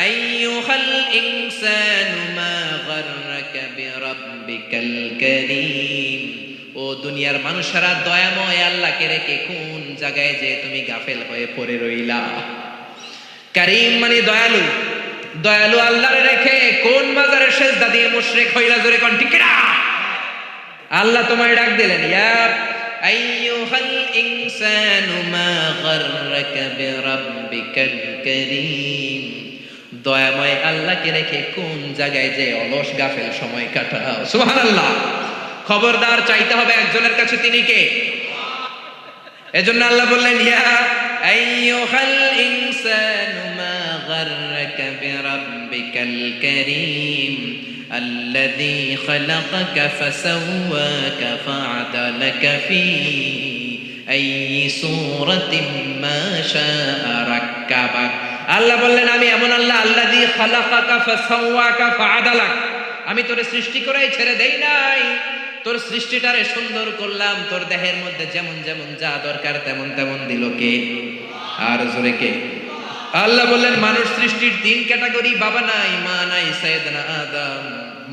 আইয়ুহাল ইনসানু মা গাররাকা বিরাব্বিকাল কারীম। ও দুনিয়ার মানুষেরা, দয়াময় আল্লাহকে রেখে কোন জায়গায় যে তুমি গাফেল হয়ে পড়ে রইলা। কারীম মানে দয়ালু, দয়ালু আল্লাহরে রেখে কোন মাজারে সেজদা দিয়ে মুশরিক হইলা, জোরে কোন ঠিক না? আল্লাহ তোমায় ডাক দিলেন, ইয়া আইয়ুহাল ইনসানু মা গাররাকা বিরাব্বিকাল কারীম। দয়াময় আল্লাহকে রেখে কোন জায়গায় যে অলস গাফেল সময় কাটাও। সুবহানাল্লাহ। খবরদার, চাইতে হবে একজনের কাছে, তিনি কে? এজন্য আল্লাহ বললেন, ইয়া আইয়ুহাল ইনসানু মা গাররাকা বিরাব্বিকাল কারীম আল্লাযী খালাকাকা ফাসাওয়াকা ফাআদালাকা ফী আইয়ি সূরাতিন মা শাআ রাক্কাবাক। আল্লাহ বললেন, আমি এমন আল্লাহ, আল্লাযী খালাকাকা ফাসাওয়াকা ফাআদালাক। আমি তোরে সৃষ্টি করেই ছেড়ে দেই নাই, তোর সৃষ্টিটারে সুন্দর করলাম, তোর দেহের মধ্যে যেমন যেমন যা দরকার তেমন তেমন দিল কে? আর জোরে কে? আল্লাহ বললেন, মানুষ সৃষ্টির তিন ক্যাটাগরি, বাবা নাই, মা নাই, সাইয়েদনা আদম।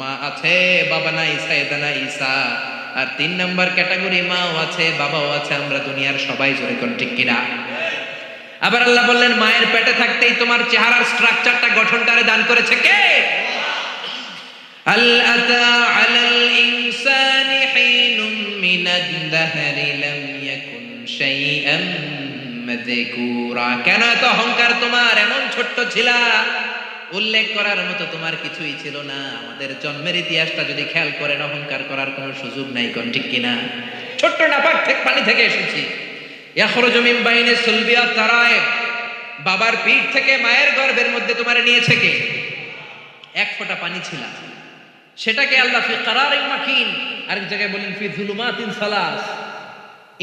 মা আছে, বাবা নাই, সাইয়েদনা ঈসা। আর তিন নাম্বার ক্যাটাগরি, মাও আছে, বাবাও আছে, আমরা দুনিয়ার সবাই, জোরে কোন ঠিক কিনা? আবার আল্লাহ বললেন, মায়ের পেটে থাকতেই তোমার চেহারার স্ট্রাকচারটা, গঠনটারে দান করেছে কে? হাল আতা আলাল ইনসানি হিনুম মিনাদ দাহরি লাম ইয়াকুন শাইআম মাযকুরা। কেন এত অহংকার তোমার? এমন ছোট্ট ছিলা, উল্লেখ করার মতো তোমার কিছুই ছিল না। আমাদের জন্মের ইতিহাসটা যদি খেয়াল করেন, অহংকার করার কোনো সুযোগ নাই, কোন ঠিক কিনা? ছোট্ট নাপাক থেকে পানি থেকে এসেছি। ইয়াখরুজু মিন বাইনি সুলবি ওয়াত তারায়েব। বাবার পিঠ থেকে, মায়ের গর্ভের মধ্যে তোমারে নিয়েছে কে? এক ফোঁটা পানি ছিল, সেটাকে আল্লাহ ফি কারারিন মাকিন, আরেক জায়গায় বলেন ফি যুলুমাতিন সালাস,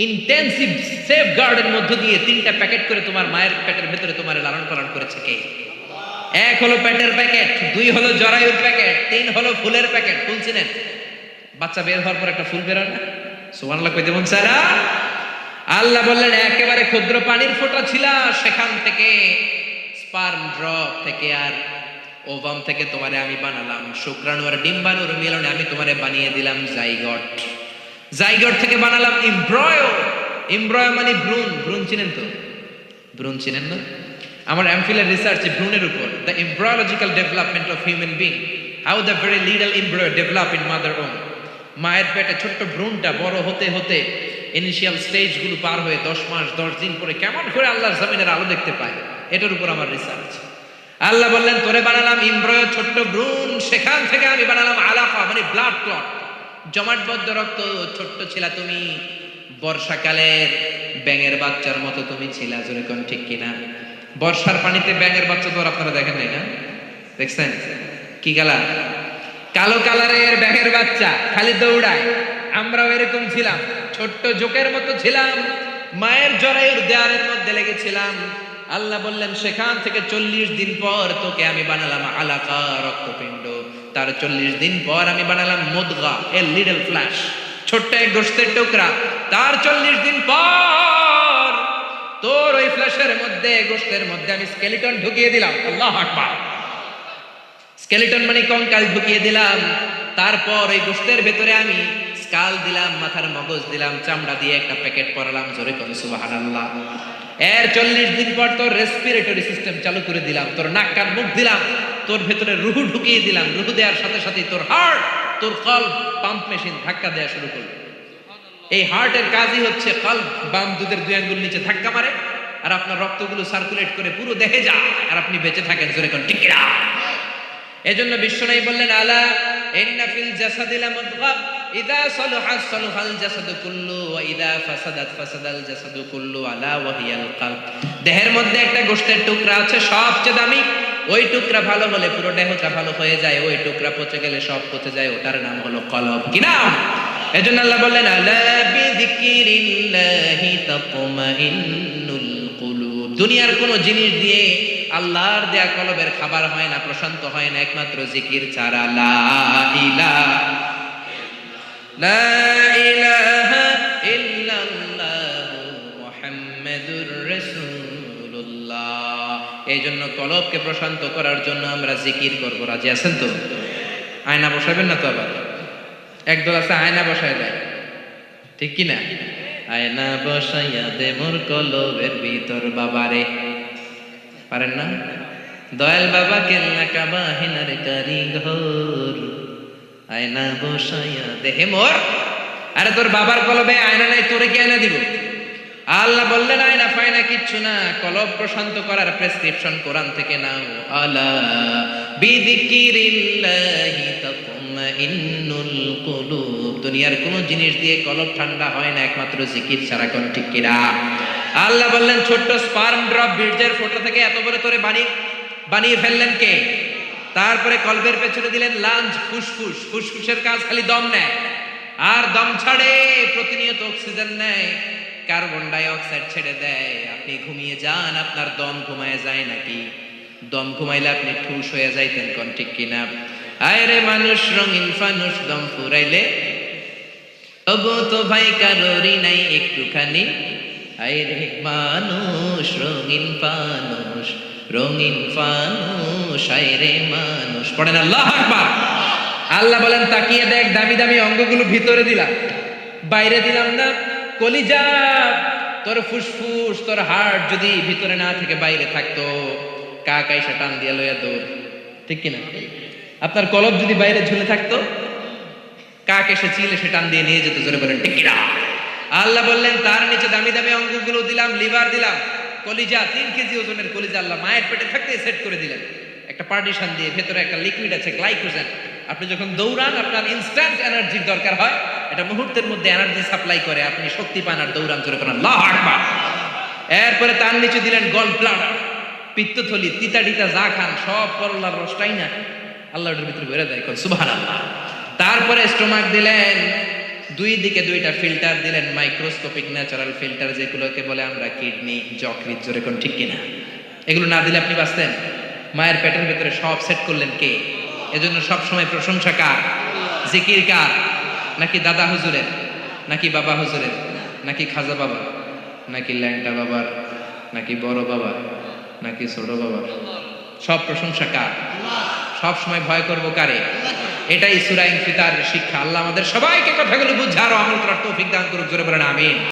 ইন্টেনসিভ সেফগার্ডের মধ্য দিয়ে তিনটা প্যাকেট করে তোমার মায়ের পেটের ভেতরে তোমার লালন পালন করেছে কে? এক হলো পেটের প্যাকেট, দুই হলো জরায়ুর প্যাকেট, তিন হলো ফুলের প্যাকেট। ফুল চিনেন? বাচ্চা বের হওয়ার পর একটা ফুল বেরোয় না? সুবহানাল্লাহ কইতে মন চায় না? আল্লাহ বললেন, একেবারে ক্ষুদ্র পানির ফোঁটা ছিল, সেখান থেকে স্পার্ম ড্রপ থেকে আর ওভাম থেকে তোমারে আমি বানালাম, শুক্রাণু আর ডিম্বাণুর মিলনে আমি তোমারে বানিয়ে দিলাম জাইগট। জাইগট থেকে বানালাম ইমব্রয়ো। ইমব্রয়ো মানে ভ্রূণ। ভ্রূণ চিনেন তো? ভ্রূণ চিনেন না? আমার এমফিলের রিসার্চ ভ্রূণের উপর, the embryological development of human being, how the very little embryo develop in mother womb. মায়ের পেটে ছোট্ট ভ্রূণটা বড় হতে হতে ইনিশিয়াল স্টেজগুলো পার হয়ে 10 মাস 10 দিন পরে কেমন করে আল্লাহর জমিনের আলো দেখতে পায়, এটার উপর আমার রিসার্চ। আল্লাহ বললেন, তোরে বানালাম ইমব্রয়ো, ছোট্ট ভ্রূণ, সেখান থেকে আমি বানালাম আলাকা মানে ব্লাড ক্লট, জমাটবদ্ধ রক্ত। ছোট্ট ছিলা তুমি, বর্ষাকালের ব্যাঙের বাচ্চার মতো তুমি ছিলা, জোরে কোন ঠিক কিনা? বর্ষার পানিতে ব্যাঙের বাচ্চা তো আপনারা দেখেন নাই না? দেখছেন? কি কালার? কালো কালারের ব্যাঙের বাচ্চা, খালি দৌড়ায়। আমরাও এরকম ছিলাম, ছোট্ট জোকের মতো ছিলাম, মায়ের জরায়ুর দেয়ালের মধ্যে লেগেছিলাম। আল্লাহ বললেন, সেখান থেকে 40 দিন পর তোকে আমি বানালাম আলাকা, রক্তপিণ্ড। তার 40 দিন পর আমি বানালাম মুদগা, এ লিটল ফ্ল্যাশ, ছোট্ট এক গোশতের টুকরা। তার 40 দিন পর তোর ওই ফ্ল্যাশের মধ্যে, গোশতের মধ্যে আমি স্কেলিটন ঢুকিয়ে দিলাম। আল্লাহু আকবার। স্কেলিটন মানে কঙ্কাল ঢুকিয়ে দিলাম। তারপর ওই গোশতের ভেতরে আমি স্কাল দিলাম, মাথার মগজ দিলাম, চামড়া দিয়ে একটা প্যাকেট পরালাম, জোরে কোন সুবহানাল্লাহ। এর 40 দিন পর তোর রেসপিরেটরি সিস্টেম চালু করে দিলাম, তোর নাক কান মুখ দিলাম, তোর ভেতরে রুহু ঢুকিয়ে দিলাম। রুহু দেওয়ার সাথে সাথে তোর হার্ট, তোর কলব পাম্প মেশিন ধাক্কা দেওয়া শুরু করলো। এই হার্টের কাজই হচ্ছে কলব বাম দুধের 2 আঙ্গুল নিচে ধাক্কা মারে, আর আপনার রক্তগুলো সার্কুলেট করে পুরো দেহে যায়, আর আপনি বেঁচে থাকেন, জোরে কোন ঠিক কিনা? এজন্য বিশ্বনবী বললেন, আলা ইন্না ফিল জাসাদি লামুদগা ইযা সালাহা সালাহাল জাসাদু কুল্লু ওয়া ইযা ফাসাদাত ফাসাদাল জাসাদু কুল্লু আলা ওয়া হিয়াল কলব। দেহের মধ্যে একটা গোশতের টুকরা আছে, সবচেয়ে দামি। ওই টুকরা ভালো হলে পুরো দেহটা ভালো হয়ে যায়, ওই টুকরা পচে গেলে সব পচে যায়, ওটার নাম হলো কলব। কি নাম? এজন্য আল্লাহ বললেন, আলা বিযিকরিল্লাহি তাতমাইন্নুল কুলুব। দুনিয়ার কোন জিনিস দিয়ে আল্লাহর দেয়া কলবের খাবার হয় না, প্রশান্ত হয় না, একমাত্র জিকির ছাড়া। লা ইলাহা ইল্লাল্লাহু মুহাম্মাদুর রাসূলুল্লাহ। এই জন্য কলবকে প্রশান্ত করার জন্য আমরা জিকির করব। রাজি আছেন তো? আয়না বসাবেন না তো আবার? একদল আছে আয়না বসায় দেয়, ঠিক কি না? আয়না বসাইয়া দে মোর কলবের ভিতর বাবারে, পারেন না? দয়াল বাবা কেল্লা কাবা হেনার কারিগর, আয়না বসাইয়া দে হে মোর। আরে তোর বাবার কলবে আয়না নাই, তোরে কি আয়না দিব? আল্লাহ বললেন আয়না ফায়না কিচ্ছু না, কলব প্রশান্ত করার প্রেসক্রিপশন কোরআন থেকে নাও। আলা বিযিকিরিল্লাহি তাতমাইন্নুল কুলুব। দুনিয়ার কোন জিনিস দিয়ে কলব ঠান্ডা হয় না একমাত্র জিকির ছাড়া, কোন ঠিক কিনা? আল্লাহ বললেন ছোট্ট স্পার্ম ড্রপ বীর্যের ফোঁটা থেকে এত বড় তোরে বানিয়ে ফেললেন কে? তারপরে কলবের পেছনে দিলেন লাঞ্চ, ফুসফুস। ফুসফুসের কাজ খালি দম নেয় আর দম ছাড়ে, প্রতিনিয়ত অক্সিজেন নেয়, কার্বন ডাই অক্সাইড ছেড়ে দেয়। আপনি ঘুমিয়ে যান, আপনার দম ঘুমায় যায় নাকি? দম ঘুমাইলে আপনি ঠুস হয়ে যাইতেন, কোন ঠিক কিনা? আয়রে মানুষ রঙিন ফানুষ, দম ফুরাইলে তবু তো ভাই কারোরই নাই একটুখানি। আয়রে মানুষ রঙিন ফানুষ, রঙিন ফানুষ, আয়রে মানুষ। পড়েন আল্লাহু আকবার। আল্লাহ বলেন তাকিয়ে দেখ, দামি দামি অঙ্গগুলো ভিতরে দিলাম, বাইরে দিলাম না। কলিজা, তোর ফুসফুস, তোর হার্ট যদি ভিতরে না থেকে বাইরে থাকতো, কাক আইসা টান দিয়ে লইয়া দৌড়, ঠিক কিনা? আপনার কলব যদি বাইরে ঝুলে থাকতো, কাক এসে চিল এসে টান দিয়ে নিয়ে যেত, জোরে বলেন ঠিক কিনা? আল্লাহ বললেন তার নিচে দামি দামি অঙ্গগুলো দিলাম, লিভার দিলাম, কলিজা, 3 কেজি ওজনের কলিজা আল্লাহ মায়ের পেটে থাকতে সেট করে দিলেন একটা পার্টিশন দিয়ে। ভেতরে একটা লিকুইড আছে গ্লাইকোজেন। আপনি যখন দৌড়ান আপনার ইনস্ট্যান্ট এনার্জির দরকার হয়, এটা মুহূর্তের মধ্যে এনার্জি সাপ্লাই করে, আপনি শক্তি পান আর দৌড়ান, জোরে করেন আল্লাহু আকবার। এরপরে তার নিচে দিলেন গল ব্লাডার, পিত্তথলি, তিতা টিতা যা খান সব করলার রসটাই না আল্লাহর ভিতরে বেড়ে দেয়, সুবহানাল্লাহ। তারপরে স্টোমাক দিলেন, 2 দিকে 2টা ফিল্টার দিলেন, মাইক্রোস্কোপিক ন্যাচারাল ফিল্টার, যেগুলোকে বলে আমরা কিডনি, যকৃৎ, জোরে কোন ঠিক কিনা? এগুলো না দিলে আপনি বাঁচতেন? মায়ের পেটের ভিতরে সব সেট করলেন কে? এজন্য সব সময় প্রশংসা কার? জিকির কার? নাকি দাদা হুজুরের, নাকি বাবা হুজুরের, নাকি খাজা বাবা, নাকি ল্যাংটা বাবার, নাকি বড় বাবা, নাকি ছোট বাবার? সব প্রশংসা কার? সব সময় ভয় করব কারে? এটাই সূরা ইনফিতারের শিক্ষা। আল্লাহ আমাদের সবাইকে কথাগুলো বুঝার ও আমল করার তৌফিক দান করুক, জোরে বলেন আমিন।